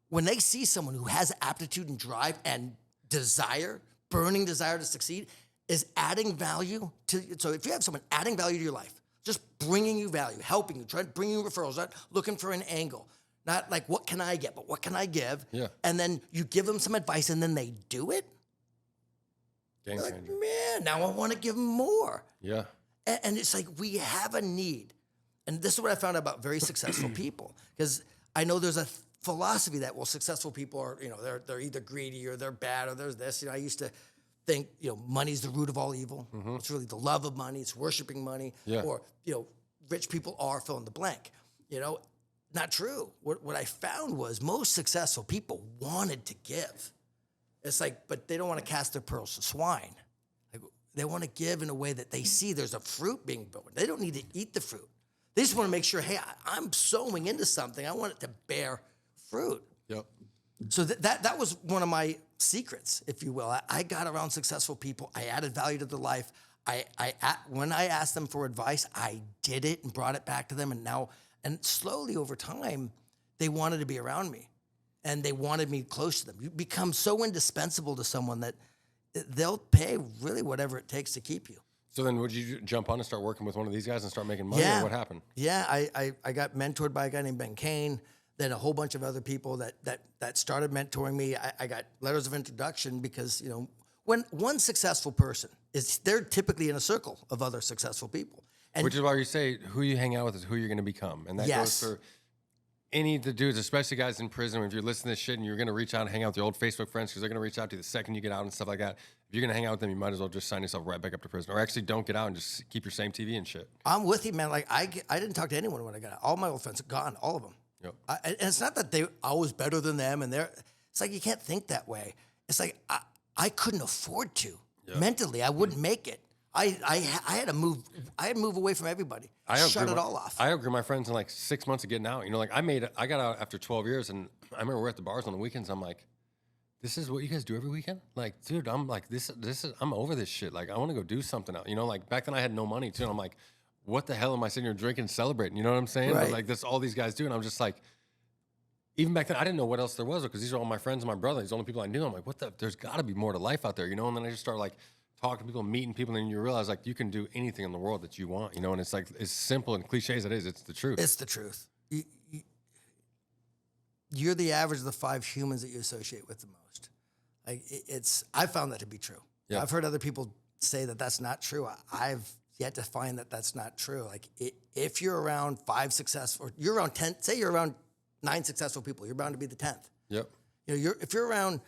when they see someone who has aptitude and drive and desire, burning desire to succeed, is adding value to, so if you have someone adding value to your life, just bringing you value, helping you, trying to bring you referrals, not looking for an angle, not like, what can I get, but what can I give? Yeah. And then you give them some advice and then they do it. Game Like, changer. man, now I want to give them more. Yeah. And it's like, we have a need. And this is what I found out about very successful people. Because I know there's a philosophy that, well, successful people are, they're either greedy or they're bad or there's this. I used to think, money's the root of all evil. Mm-hmm. It's really the love of money. It's worshiping money. Yeah. Or, rich people are fill in the blank. Not true. What I found was most successful people wanted to give. It's like, but they don't want to cast their pearls to swine. Like, they want to give in a way that they see there's a fruit being born. They don't need to eat the fruit. They just want to make sure, hey, I'm sowing into something. I want it to bear fruit. Yep. So that was one of my secrets, if you will. I got around successful people. I added value to their life. when I asked them for advice, I did it and brought it back to them. And slowly over time, they wanted to be around me and they wanted me close to them. You become so indispensable to someone that they'll pay really whatever it takes to keep you. So then would you jump on and start working with one of these guys and start making money? Yeah. Or what happened? Yeah, I got mentored by a guy named Ben Kane, then a whole bunch of other people that started mentoring me. I got letters of introduction because, you know, when one successful person they're typically in a circle of other successful people. And which is why you say who you hang out with is who you're going to become. And that Yes. goes for any of the dudes, especially guys in prison. If you're listening to this shit and you're going to reach out and hang out with your old Facebook friends because they're going to reach out to you the second you get out and stuff like that. If you're going to hang out with them, you might as well just sign yourself right back up to prison. Or actually don't get out and just keep your same TV and shit. I'm with you, man. Like I didn't talk to anyone when I got out. All my old friends are gone, all of them. Yep. And it's not that I was better than them, and it's like you can't think that way. It's like I couldn't afford to. Yep. Mentally, I wouldn't make it. I had to move. I had to move away from everybody. Shut it all off. I outgrew my friends in like 6 months of getting out. You know, like I got out after 12 years, and I remember we're at the bars on the weekends. I'm like, this is what you guys do every weekend? Like, dude, I'm like, this is, I'm over this shit. Like, I want to go do something else. You know, like back then I had no money too. And I'm like, what the hell am I sitting here drinking and celebrating? You know what I'm saying? Right. But like this, all these guys do. And I'm just like, even back then, I didn't know what else there was because these are all my friends and my brother. These are the only people I knew. I'm like, there's got to be more to life out there, you know? And then I just start like talking to people, meeting people, and then you realize like you can do anything in the world that you want, you know? And it's like, as simple and cliche as it is, it's the truth. It's the truth. You're the average of the 5 humans that you associate with the most. Like I found that to be true. Yeah. I've heard other people say that that's not true. I've yet to find that that's not true. Like if you're around 5 successful, or you're around 10, say you're around 9 successful people, you're bound to be the 10th. Yep. You know, if you're around,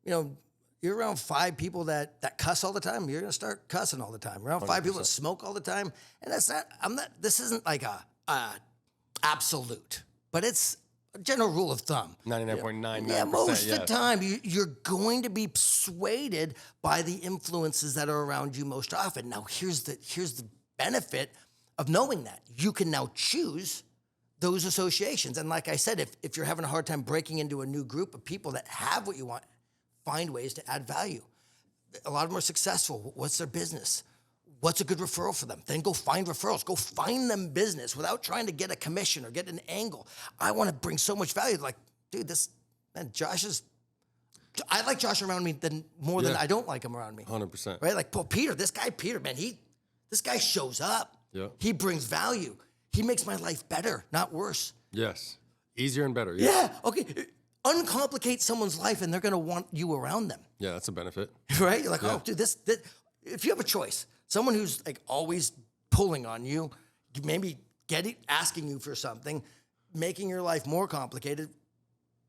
you know, you're around 5 people that cuss all the time, you're gonna start cussing all the time. Around 5 people that smoke all the time, and this isn't like a absolute, but it's a general rule of thumb. 99.99%. Yeah, most of the time you're going to be persuaded by the influences that are around you most often. Now here's the benefit of knowing that. You can now choose those associations. And like I said, if you're having a hard time breaking into a new group of people that have what you want, find ways to add value. A lot of them are successful. What's their business? What's a good referral for them? Then go find referrals. Go find them business without trying to get a commission or get an angle. I want to bring so much value. Like, dude, I like Josh around me more than I don't like him around me. 100%. Right? Like, Peter, man, this guy shows up. Yeah. He brings value. He makes my life better, not worse. Yes. Easier and better. Yeah. Okay. Uncomplicate someone's life and they're going to want you around them. Yeah, that's a benefit. Right? You're like, oh, dude, this, if you have a choice, someone who's like always pulling on you, maybe asking you for something, making your life more complicated,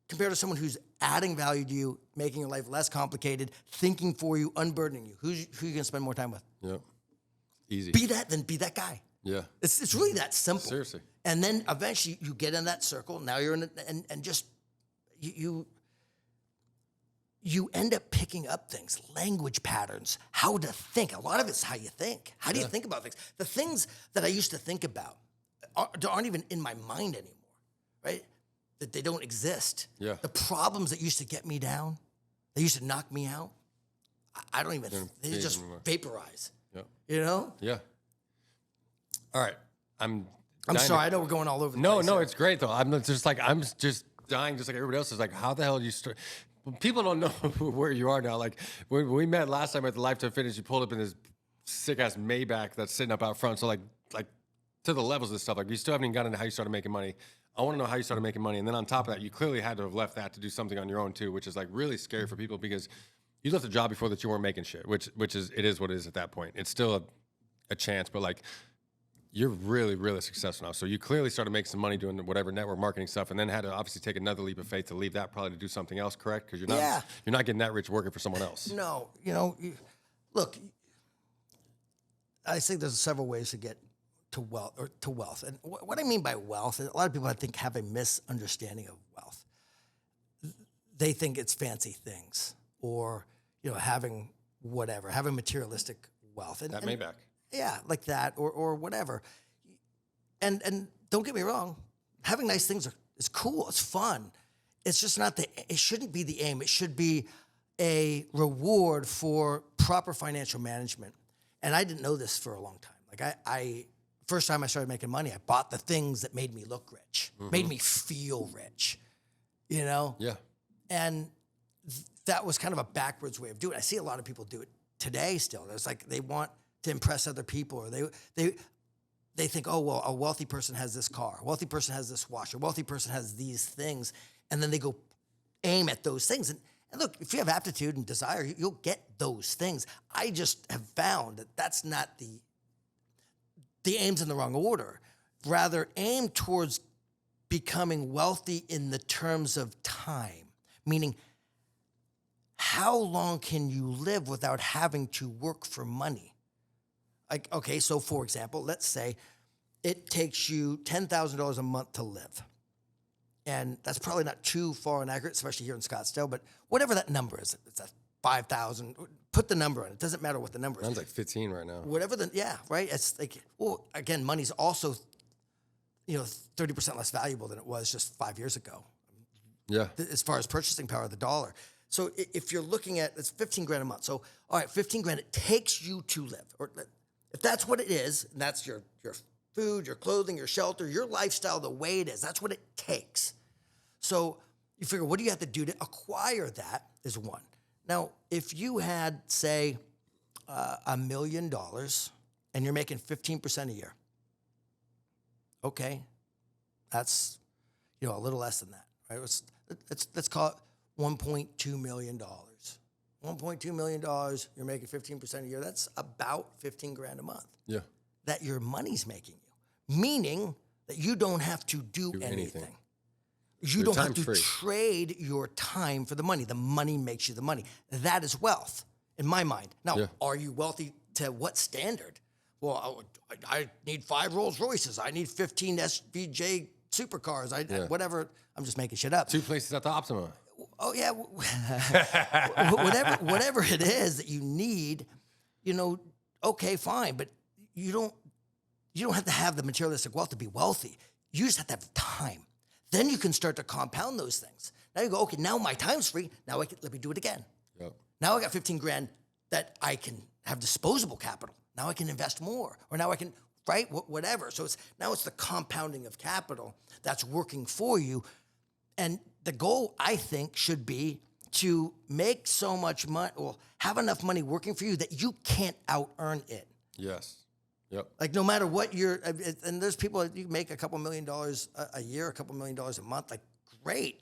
compared to someone who's adding value to you, making your life less complicated, thinking for you, unburdening you. Who are you going to spend more time with? Yep. Easy. Be that guy. Yeah. It's really that simple. Seriously. And then eventually you get in that circle. Now you're in it, and just you end up picking up things, language patterns, how to think. A lot of it's how you think. How do you think about things? The things that I used to think about aren't even in my mind anymore, right? That they don't exist. Yeah. The problems that used to get me down, they used to knock me out, I don't even, they just vaporize. Yeah. You know? Yeah. All right. I'm sorry. I know we're going all over the place. No, it's great though. I'm just dying just like everybody else is like, how the hell do you start? People don't know where you are now. Like when we met last time at the Lifetime Fitness, you pulled up in this sick ass Maybach that's sitting up out front. So like to the levels of this stuff, like you still haven't even gotten into how you started making money. I want to know how you started making money. And then on top of that, you clearly had to have left that to do something on your own too, which is like really scary for people because you left a job before that you weren't making shit, which is, it is what it is at that point. It's still a chance, but like, you're really, really successful now. So you clearly started making some money doing whatever network marketing stuff, and then had to obviously take another leap of faith to leave that probably to do something else, correct? Because you're not getting that rich working for someone else. No, look, I think there's several ways to get to wealth. And what I mean by wealth, a lot of people I think have a misunderstanding of wealth. They think it's fancy things or having materialistic wealth. And Maybach. Yeah, like that or whatever. And don't get me wrong, having nice things is cool. It's fun. It's just not it shouldn't be the aim. It should be a reward for proper financial management. And I didn't know this for a long time. Like I first time I started making money, I bought the things that made me look rich, made me feel rich, you know? Yeah. And that was kind of a backwards way of doing it. I see a lot of people do it today still. It's like they want to impress other people, or they think, oh, well, a wealthy person has this car, a wealthy person has this watch, a wealthy person has these things, and then they go aim at those things. And look, if you have aptitude and desire, you'll get those things. I just have found that that's not the aim's in the wrong order. Rather, aim towards becoming wealthy in the terms of time, meaning how long can you live without having to work for money? Like, okay, so for example, let's say it takes you $10,000 a month to live. And that's probably not too far inaccurate, especially here in Scottsdale, but whatever that number is, it's a 5,000, put the number on it. It doesn't matter what the number is. Sounds like 15 right now. Whatever yeah, right? It's like, well, again, money's also, 30% less valuable than it was just 5 years ago. Yeah. As far as purchasing power of the dollar. So if you're looking at, it's 15 grand a month. So, all right, 15 grand, it takes you to live. Or if that's what it is, and that's your food, your clothing, your shelter, your lifestyle, the way it is, that's what it takes. So you figure, what do you have to do to acquire that is one. Now, if you had, say, $1 million and you're making 15% a year, okay, that's, a little less than that, right? Let's call it $1.2 million. $1.2 million, you're making 15% a year. That's about 15 grand a month. Yeah. That your money's making you, meaning that you don't have to do anything. You don't have to trade your time for the money. The money makes you the money. That is wealth, in my mind. Now, Are you wealthy to what standard? Well, I need 5 Rolls Royces. I need 15 SVJ supercars. Whatever. I'm just making shit up. 2 places at the Optima. Oh yeah, whatever it is that you need, okay, fine, but you don't have to have the materialistic wealth to be wealthy. You just have to have time. Then you can start to compound those things. Now you go, okay, now my time's free. Now let me do it again. Yep. Now I got 15 grand that I can have disposable capital. Now I can invest more, or now I can, right, whatever. So it's the compounding of capital that's working for you. And the goal, I think, should be to make so much money, or have enough money working for you that you can't out-earn it. Yes. Yep. Like no matter what and there's people, you make a couple $1 million a year, a couple $1 million a month, like great.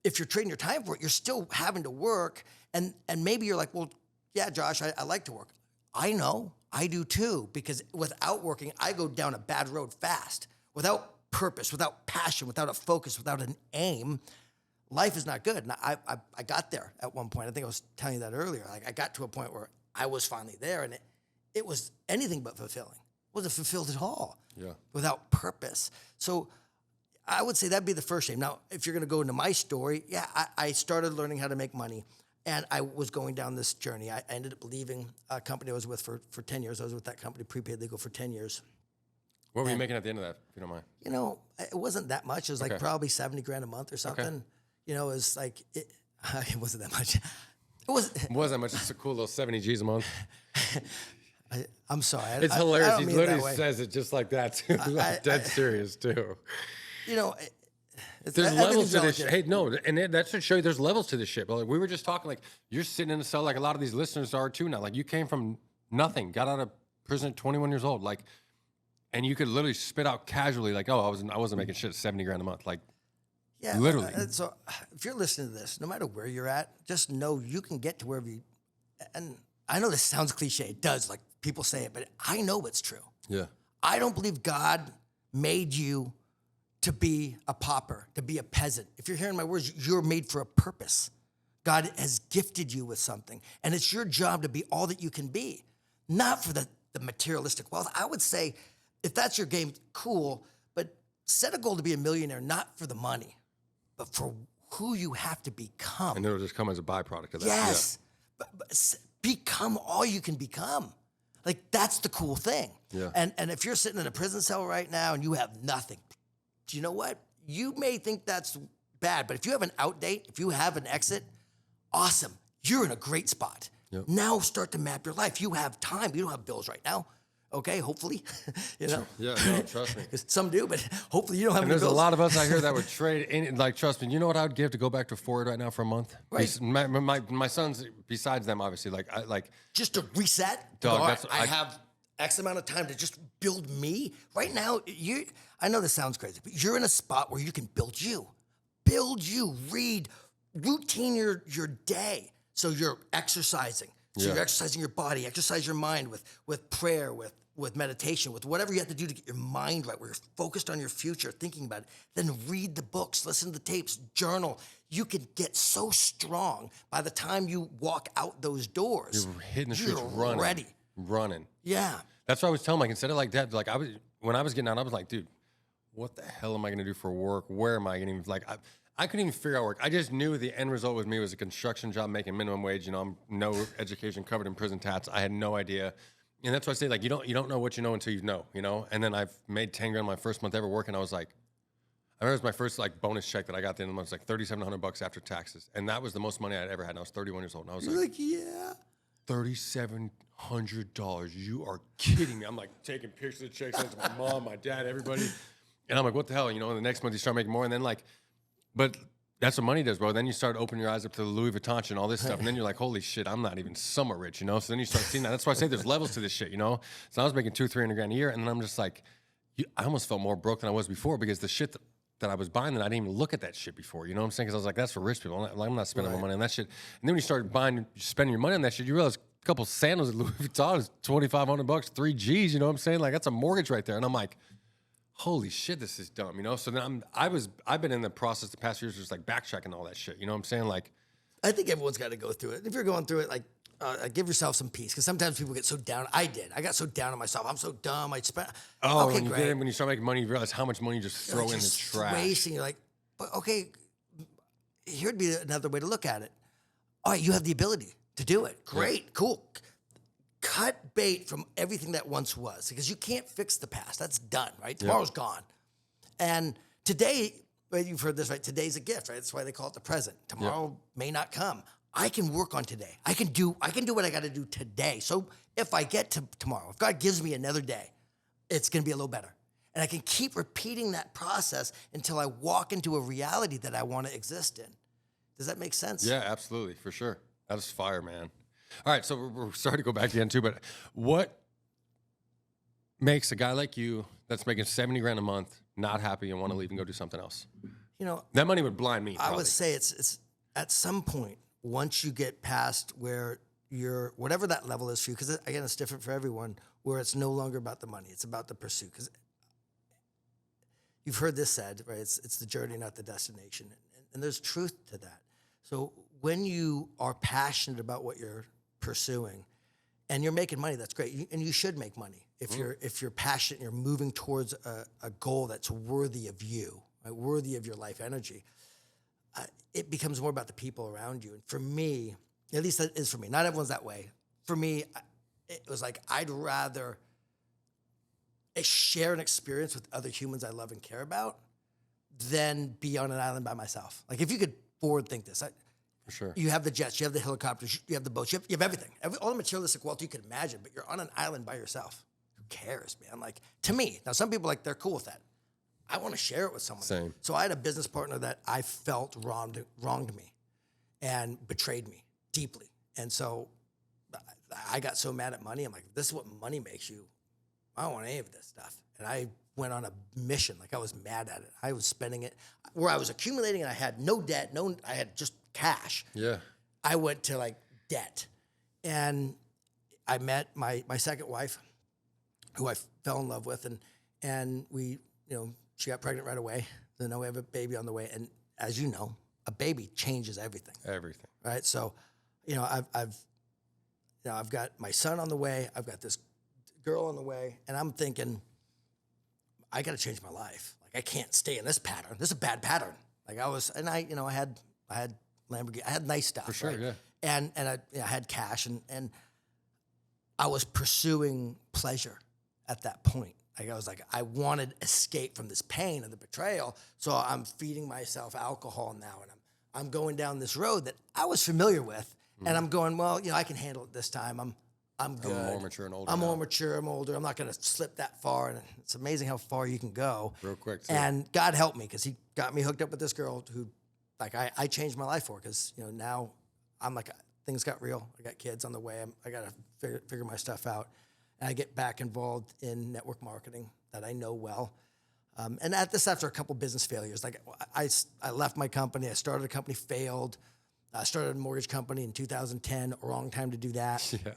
If you're trading your time for it, you're still having to work. And maybe you're like, well, yeah, Josh, I like to work. I know, I do too, because without working, I go down a bad road fast. Without purpose, without passion, without a focus, without an aim, life is not good. And I got there at one point. I think I was telling you that earlier. Like I got to a point where I was finally there, and it was anything but fulfilling. It wasn't fulfilled at all. Yeah. Without purpose. So I would say that'd be the first aim. Now, if you're going to go into my story, I started learning how to make money, and I was going down this journey. I ended up leaving a company I was with for 10 years. I was with that company, Prepaid Legal, for 10 years. What were you making at the end of that, if you don't mind? It wasn't that much. It was like probably 70 grand a month or something. Okay. It was like, it wasn't that much. It wasn't that much. It's a cool little 70 G's a month. I'm sorry. It's hilarious. He literally says it just like that, too. Dead serious, too. There's levels to this shit. Hey, no, and that should show you there's levels to this shit. But like, we were just talking, like, you're sitting in a cell like a lot of these listeners are, too, now. Like, you came from nothing, got out of prison at 21 years old. Like, and you could literally spit out casually, like, oh, I wasn't making shit 70 grand a month. Like, yeah, literally. So if you're listening to this, no matter where you're at, just know you can get to wherever you, and I know this sounds cliche. It does, like people say it, but I know it's true. Yeah. I don't believe God made you to be a pauper, to be a peasant. If you're hearing my words, you're made for a purpose. God has gifted you with something, and it's your job to be all that you can be, not for the materialistic wealth. I would say, if that's your game, cool, but set a goal to be a millionaire, not for the money, but for who you have to become. And it'll just come as a byproduct of that. Yes. Yeah. But become all you can become. Like, that's the cool thing. Yeah. And if you're sitting in a prison cell right now and you have nothing, do you know what? You may think that's bad, but if you have an out date, if you have an exit, awesome. You're in a great spot. Yep. Now start to map your life. You have time. You don't have bills right now. Okay, hopefully, you know. Yeah, no, trust me. Some do, but hopefully you don't have And any there's bills. a lot of us out here that would trade in, like, trust me, you know what I would give to go back to Ford right now for a month? Right. My sons, besides them, obviously, Just to reset. Dog, All right, that's- I have X amount of time to just build me. Right now, I know this sounds crazy, but you're in a spot where you can build you. Build you, read, routine your day. So you're exercising. So Yeah. you're exercising your body, exercise your mind with prayer, with meditation, with whatever you have to do to get your mind right, where you're focused on your future, thinking about it. Then read the books, listen to the tapes, journal. You can get so strong by the time you walk out those doors. You're hitting the streets you're running. ready. Running. Yeah. That's what I was telling Mike. Instead of like that, like when I was getting out, I was like, dude, what the hell am I going to do for work? Where am I going to I couldn't even figure out work. I just knew the end result with me was a construction job making minimum wage. You know, I'm no education, covered in prison tats. I had no idea. And that's why I say, like, you don't know what you know until you know, you know? And then I've made 10 grand my first month ever working. I was like, I remember it was my first like bonus check that I got at the end of the month. It was like $3,700 after taxes. And that was the most money I'd ever had. And I was 31 years old. And I was You're like, yeah. $3,700. You are kidding me. I'm like taking pictures of checks to my mom, my dad, everybody. And I'm like, what the hell? You know, and the next month you start making more. And then like, but that's what money does, bro. Then you start opening your eyes up to the Louis Vuitton and all this stuff. And then you're like, holy shit, I'm not even somewhat rich, you know? So then you start seeing that. That's why I say there's levels to this shit, you know? So I was making $200-300 grand a year. And then I'm just like, I almost felt more broke than I was before because the shit that I was buying, that I didn't even look at that shit before. You know what I'm saying? Because I was like, that's for rich people. I'm not spending my money on that shit. And then when you start spending your money on that shit, you realize a couple sandals at Louis Vuitton is $2,500, 3 G's. You know what I'm saying? Like that's a mortgage right there. And I'm like, holy shit, this is dumb. You know? So then I've been in the process the past years just like backtracking all that shit. You know what I'm saying? Like, I think everyone's got to go through it. If you're going through it, like, give yourself some peace. Because sometimes people get so down. I did. I got so down on myself. I'm so dumb. I spent. oh, okay, when you great. when you start making money, you realize how much money you just throw You're in the just trash. wasting. You're like, but okay, here'd be another way to look at it. All right, you have the ability to do it. Great, cool. Cut bait from everything that once was, because you can't fix the past. That's done, right? Tomorrow's gone. And today, well, you've heard this, right? Today's a gift, right? That's why they call it the present. Tomorrow may not come. I can work on today. I can do what I got to do today. So if I get to tomorrow, if God gives me another day, it's going to be a little better. And I can keep repeating that process until I walk into a reality that I want to exist in. Does that make sense? Yeah, absolutely, for sure. That is fire, man. All right, so we're sorry to go back again too, but what makes a guy like you that's making 70 grand a month not happy and want to leave and go do something else? You know, That money would blind me. I Probably. would say it's at some point, once you get past where you're, whatever that level is for you, because again, it's different for everyone, where it's no longer about the money, it's about the pursuit. Because you've heard this said, right? It's the journey, not the destination. And there's truth to that. So when you are passionate about what you're pursuing and you're making money, that's great. And you should make money. If you're passionate, you're moving towards a goal that's worthy of you, right? Worthy of your life energy. It becomes more about the people around you. And for me, at least that is for me. Not everyone's that way. For me, it was like I'd rather share an experience with other humans I love and care about than be on an island by myself. Like if you could forward think this, For sure. you have the jets, you have the helicopters, you have the boats, you have everything. All the materialistic wealth you could imagine, but you're on an island by yourself. Who cares, man? Like to me, now some people they're cool with that. I want to share it with someone. Same. So I had a business partner that I felt wronged me and betrayed me deeply. And so I got so mad at money. I'm like, this is what money makes you. I don't want any of this stuff. And I went on a mission. Like I was mad at it. I was spending it where I was accumulating and I had no debt. I had just cash. Yeah. I went to like debt. And I met my second wife, who I fell in love with. And we, she got pregnant right away. So now we have a baby on the way. And as you know, a baby changes everything. Everything. Right. So, I've got my son on the way. I've got this girl on the way. And I'm thinking, I got to change my life. Like I can't stay in this pattern. This is a bad pattern. Like I had Lamborghini. I had nice stuff. For sure, right? yeah. And I had cash and I was pursuing pleasure at that point. Like I was like, I wanted escape from this pain of the betrayal. So I'm feeding myself alcohol now. And I'm going down this road that I was familiar with. And I'm going, well, I can handle it this time. I'm good. I'm more mature and older. I'm now. more mature. I'm older. I'm not going to slip that far. And it's amazing how far you can go. Real quick, too. And God helped me because he got me hooked up with this girl who, like, I changed my life for because, now I'm like, things got real. I got kids on the way. I got to figure my stuff out. And I get back involved in network marketing that I know well. And this after a couple business failures. Like I left my company. I started a company, failed. I started a mortgage company in 2010. Wrong time to do that. Yeah.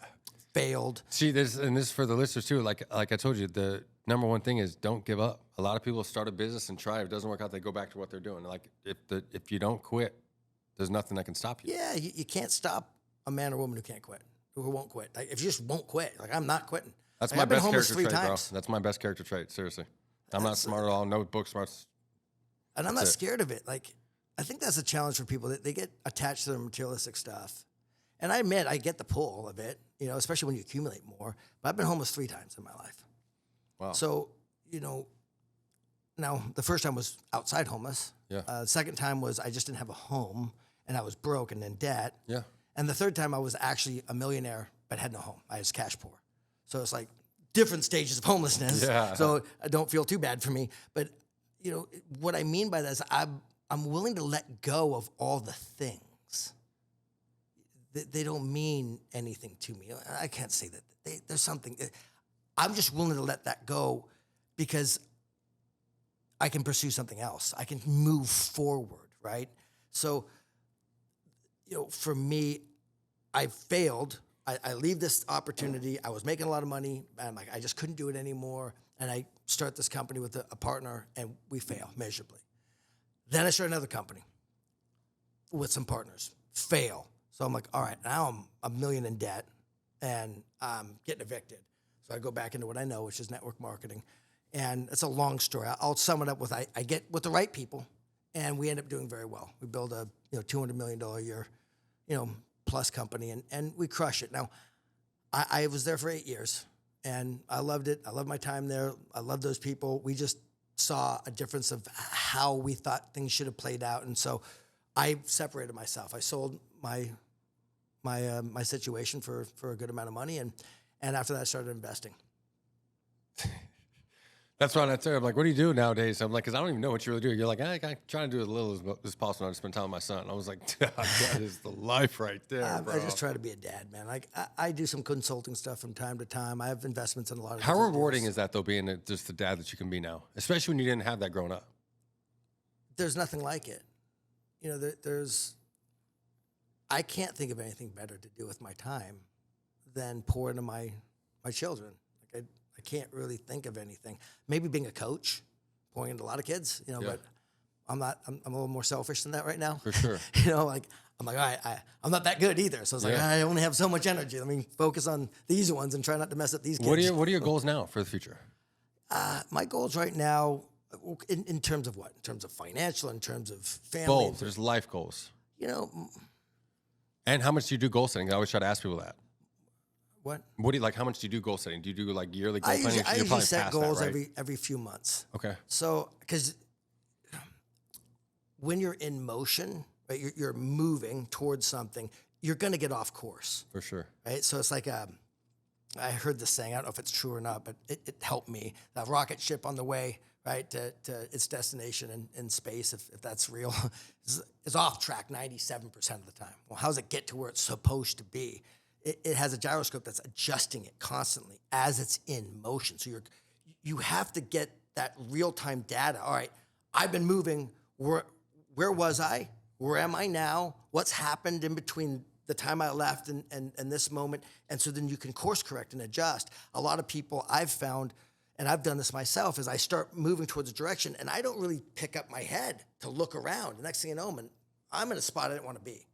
Failed. See, this is for the listeners too. Like I told you, the number one thing is don't give up. A lot of people start a business and try. If it doesn't work out, they go back to what they're doing. Like if you don't quit, there's nothing that can stop you. Yeah, you can't stop a man or woman who can't quit, who won't quit. Like if you just won't quit, like I'm not quitting. That's like, my I've been best homeless character 3 trait, times. bro. That's my best character trait. Seriously, I'm not smart at all. No book smarts. And I'm not scared of it. Like I think that's a challenge for people that they get attached to their materialistic stuff. And I admit I get the pull of it, especially when you accumulate more. But I've been homeless 3 times in my life. Wow. So, now the first time was outside homeless. Yeah. The second time was I just didn't have a home and I was broke and in debt. Yeah. And the third time I was actually a millionaire but had no home. I was cash poor. So it's like different stages of homelessness. Yeah. So I don't feel too bad for me. But, what I mean by that is I'm willing to let go of all the things. They don't mean anything to me. I can't say that. There's something. I'm just willing to let that go because I can pursue something else. I can move forward, right? So, for me, I failed. I leave this opportunity. I was making a lot of money. And I'm like, I just couldn't do it anymore. And I start this company with a partner, and we fail miserably. Then I start another company with some partners. Fail. So I'm like, all right, now I'm $1 million in debt, and I'm getting evicted. So I go back into what I know, which is network marketing. And it's a long story. I'll sum it up with I get with the right people, and we end up doing very well. We build a $200 million a year, plus company, and we crush it. Now, I was there for 8 years, and I loved it. I loved my time there. I loved those people. We just saw a difference of how we thought things should have played out, and so I separated myself. I sold my situation for a good amount of money, and after that, I started investing. That's why I tell you, I'm like, what do you do nowadays? I'm like, because I don't even know what you really do. You're like, I try to do as little as possible. I just spend time with my son. I was like, that is the life right there, bro. I just try to be a dad, man. Like I do some consulting stuff from time to time. I have investments in a lot of. How different rewarding deals. is that though, being just the dad that you can be now, especially when you didn't have that growing up? There's nothing like it. I can't think of anything better to do with my time than pour into my children. Like I can't really think of anything. Maybe being a coach, pouring into a lot of kids, Yeah. but I'm not. I'm a little more selfish than that right now. For sure. Like I'm like, all right, I'm not that good either. So it's like Yeah. I only have so much energy. Let me focus on these ones and try not to mess up these kids. What are your goals now for the future? My goals right now, in terms of what? In terms of financial, in terms of family. Goals. There's life goals. And how much do you do goal setting? I always try to ask people that. What? What do you like? How much do you do goal setting? Do you do like yearly goal I planning? usually, I You're usually probably set past goals that, right? every few months. Okay. So, because when you're in motion, right, you're moving towards something, you're going to get off course, For sure. right? So it's like I heard this saying, I don't know if it's true or not, but it helped me. A rocket ship on the way, right, to its destination in space, if that's real, is off track 97% of the time. Well, how does it get to where it's supposed to be? It has a gyroscope that's adjusting it constantly as it's in motion. So you have to get that real-time data. All right, I've been moving. Where was I? Where am I now? What's happened in between the time I left and this moment? And so then you can course correct and adjust. A lot of people I've found, and I've done this myself, is I start moving towards a direction and I don't really pick up my head to look around. The next thing you know, I'm in a spot I didn't want to be.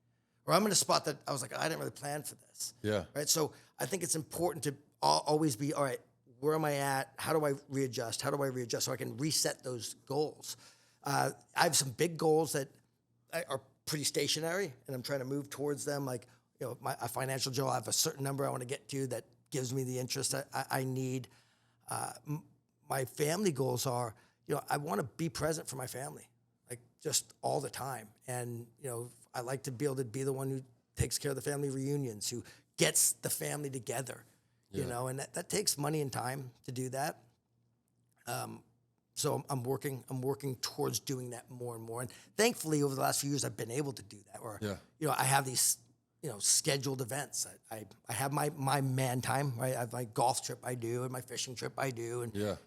Or I'm in a spot that I was like, I didn't really plan for this. Yeah. Right. So I think it's important to always be, all right, where am I at? How do I readjust? How do I readjust so I can reset those goals? I have some big goals that are pretty stationary, and I'm trying to move towards them. Like, a financial goal, I have a certain number I want to get to that gives me the interest I need. My family goals are, I want to be present for my family, like just all the time. And, I like to be able to be the one who takes care of the family reunions, who gets the family together, you know, and that takes money and time to do that. So I'm working towards doing that more and more. And thankfully, over the last few years, I've been able to do that. Or, you know, I have these, you know, scheduled events. I have my man time, right? I have my golf trip I do, and my fishing trip I do,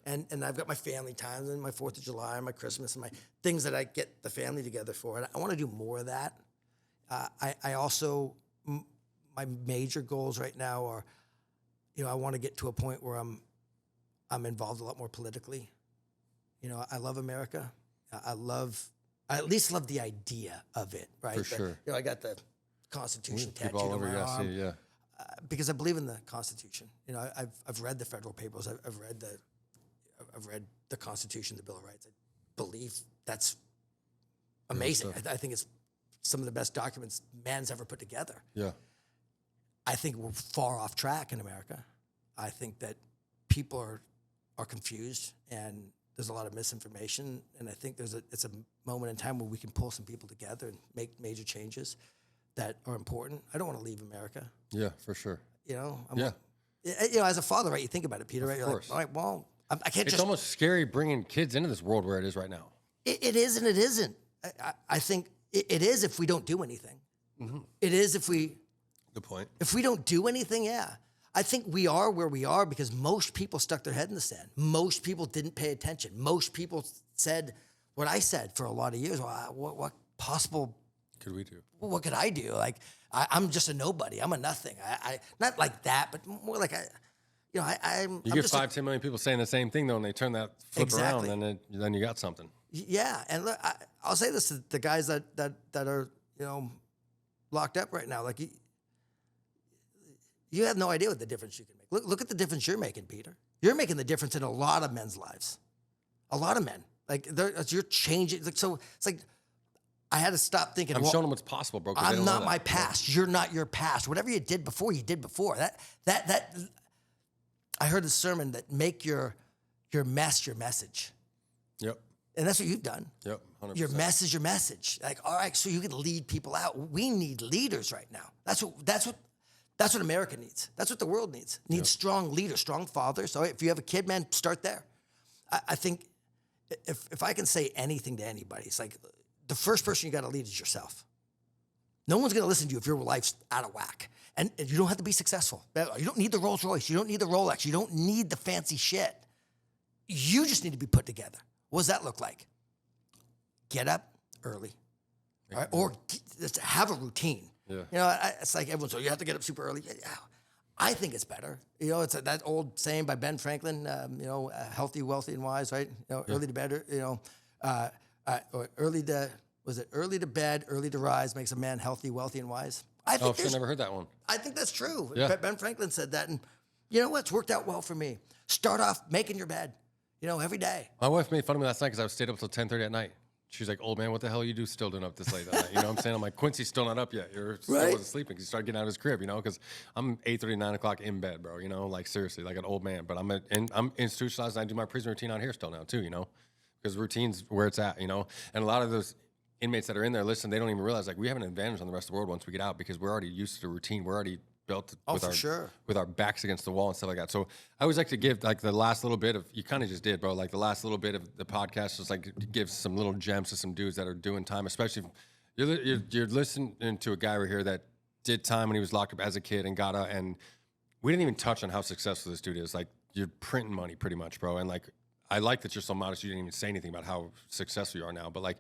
and I've got my family times and my 4th of July and my Christmas and my things that I get the family together for. And I want to do more of that. I also, my major goals right now are, you know, I want to get to a point where I'm involved a lot more politically. You know, I love America. I at least love the idea of it, right? For sure. You know, I got the Constitution tattooed all on over my arm. yeah. Because I believe in the Constitution. You know, I've read the federal papers. I've read the Constitution, the Bill of Rights. I believe that's amazing. I think it's some of the best documents man's ever put together. Yeah. I think we're far off track in America. I think that people are confused, and there's a lot of misinformation. And I think it's a moment in time where we can pull some people together and make major changes that are important. I don't want to leave America. Yeah, for sure. You know, you know, as a father, right? You think about it, Peter, right? You're course. like, all right, well, I can't It's almost scary bringing kids into this world where it is right now. It is and it isn't. I think it is if we don't do anything. Mm-hmm. It is if we... Good point. If we don't do anything, I think we are where we are because most people stuck their head in the sand. Most people didn't pay attention. Most people said what I said for a lot of years. Well, what possible could we do? What could I do? Like, I'm just a nobody. I'm a nothing. I not like that, but more like you know, I'm. You get 5-10 million people saying the same thing though, and they turn that flip around, and then you got something. Yeah, and look, I'll say this to the guys that are, you know, locked up right now. Like, you have no idea what the difference you can make. Look at the difference you're making, Peter. You're making the difference in a lot of men's lives. A lot of men. Like, you're changing. Like, so it's like, I had to stop thinking. I'm showing them what's possible, bro. I'm not my past. You're not your past. Whatever you did before, you did before. That. I heard a sermon that make your mess your message. Yep. And that's what you've done. Yep. 100%. Your mess is your message. Like, all right, so you can lead people out. We need leaders right now. That's what America needs. That's what the world needs. Needs strong leaders, strong fathers. So if you have a kid, man, start there. I think if I can say anything to anybody, it's like the first person you got to lead is yourself. No one's going to listen to you if your life's out of whack. And you don't have to be successful. You don't need the Rolls Royce. You don't need the Rolex. You don't need the fancy shit. You just need to be put together. What does that look like? Get up early. All right? Or just have a routine. Yeah. You know, it's like everyone's, so you have to get up super early. I think it's better. You know, it's that old saying by Ben Franklin, you know, healthy, wealthy, and wise, right? You know, early to bed, you know, or early to bed, early to rise makes a man healthy, wealthy, and wise. I never heard that one. I think that's true. Yeah. Ben Franklin said that, and you know what? It's worked out well for me. Start off making your bed, you know, every day. My wife made fun of me last night because I stayed up till 10:30 at night. She's like, old man, what the hell are you still doing up this late at night? You know what I'm saying? I'm like, Quincy's still not up yet. You're still wasn't sleeping because he started getting out of his crib, you know, because I'm 8:30, 9 o'clock in bed, bro, you know, like seriously, like an old man. But I'm institutionalized and I do my prison routine out here still now too, you know, because routine's where it's at, you know. And a lot of those inmates that are in there, listen, they don't even realize like we have an advantage on the rest of the world once we get out because we're already used to the routine. We're already built with our backs against the wall and stuff like that. So I always like to give like the last little bit of, you kind of just did, bro, like the last little bit of the podcast, just like give some little gems to some dudes that are doing time, especially if you're listening to a guy right here that did time when he was locked up as a kid and got out. And we didn't even touch on how successful this dude is. Like you're printing money pretty much, bro. And like, I like that you're so modest. You didn't even say anything about how successful you are now, but like,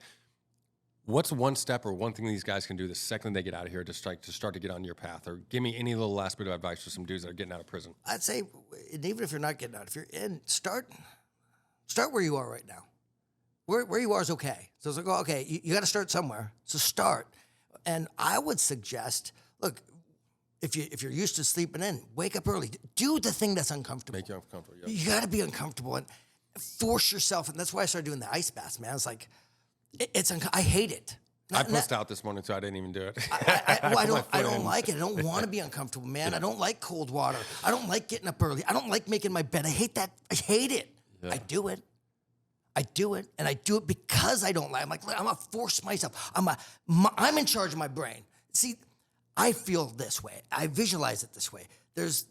what's one step or one thing these guys can do the second they get out of here to start to get on your path? Or give me any little last bit of advice for some dudes that are getting out of prison. I'd say, and even if you're not getting out, if you're in, start where you are right now. Where you are is okay. So it's like, oh, okay, you got to start somewhere. So start. And I would suggest, look, if you're used to sleeping in, wake up early. Do the thing that's uncomfortable. Make you uncomfortable. Yep. You got to be uncomfortable and force yourself. And that's why I started doing the ice baths, man. It's like, I hate it. I pushed out this morning, so I didn't even do it. I don't like it. I don't want to be uncomfortable, man. Yeah. I don't like cold water. I don't like getting up early. I don't like making my bed. I hate that. I hate it. Yeah. I do it. And I do it because I don't like. I'm like, I'm gonna force myself. I'm in charge of my brain. See, I feel this way. I visualize it this way. There's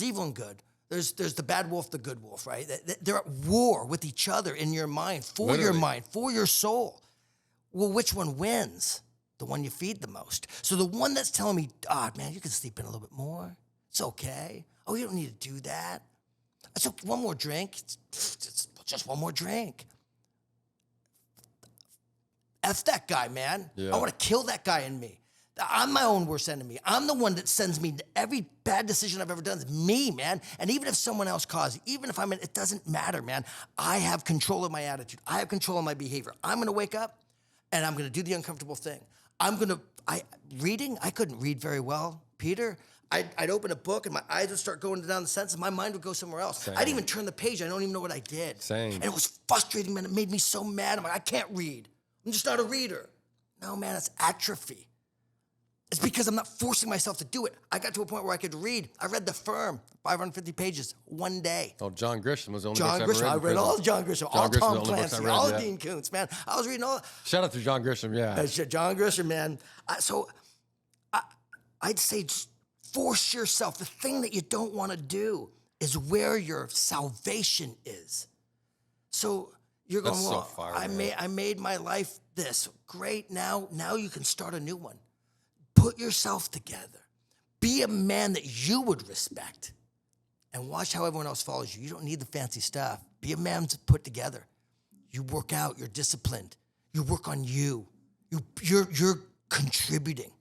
evil and good. There's the bad wolf, the good wolf, right? They're at war with each other in your mind, for your mind, for your soul. Well, which one wins? The one you feed the most. So the one that's telling me, man, you can sleep in a little bit more. It's okay. Oh, you don't need to do that. So one more drink. It's just one more drink. F that guy, man. Yeah. I want to kill that guy in me. I'm my own worst enemy. I'm the one that sends me to every bad decision I've ever done. It's me, man. And even if someone else caused it, even if I'm in, it doesn't matter, man. I have control of my attitude. I have control of my behavior. I'm going to wake up and I'm going to do the uncomfortable thing. Reading, I couldn't read very well, Peter. I'd open a book and my eyes would start going down the sentence and my mind would go somewhere else. Same. I didn't even turn the page. I don't even know what I did. Same. And it was frustrating, man. It made me so mad. I'm like, I can't read. I'm just not a reader. No, man, it's atrophy. It's because I'm not forcing myself to do it. I got to a point where I could read. I read The Firm, 550 pages, one day. Oh, John Grisham was the only John books Grisham, I read all John Grisham, all Grisham, Tom the only books I Clancy, read, all yeah. Dean Koontz, man. I was reading all. Shout out to John Grisham, yeah. John Grisham, man. I'd say just force yourself. The thing that you don't want to do is where your salvation is. So you're going, That's so well, fire, I made my life this. Great, now you can start a new one. Put yourself together. Be a man that you would respect. And watch how everyone else follows you. You don't need the fancy stuff. Be a man to put together. You work out, you're disciplined. You work on you. You're contributing.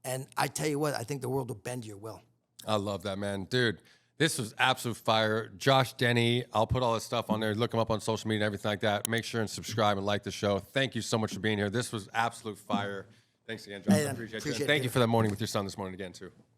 And I tell you what, I think the world will bend to your will. I love that, man. Dude, this was absolute fire. Josh Denne, I'll put all this stuff on there. Look him up on social media and everything like that. Make sure and subscribe and like the show. Thank you so much for being here. This was absolute fire. Thanks again, Josh. Hey, I appreciate it. appreciate it, Thank you Peter. for that morning with your son this morning again, too.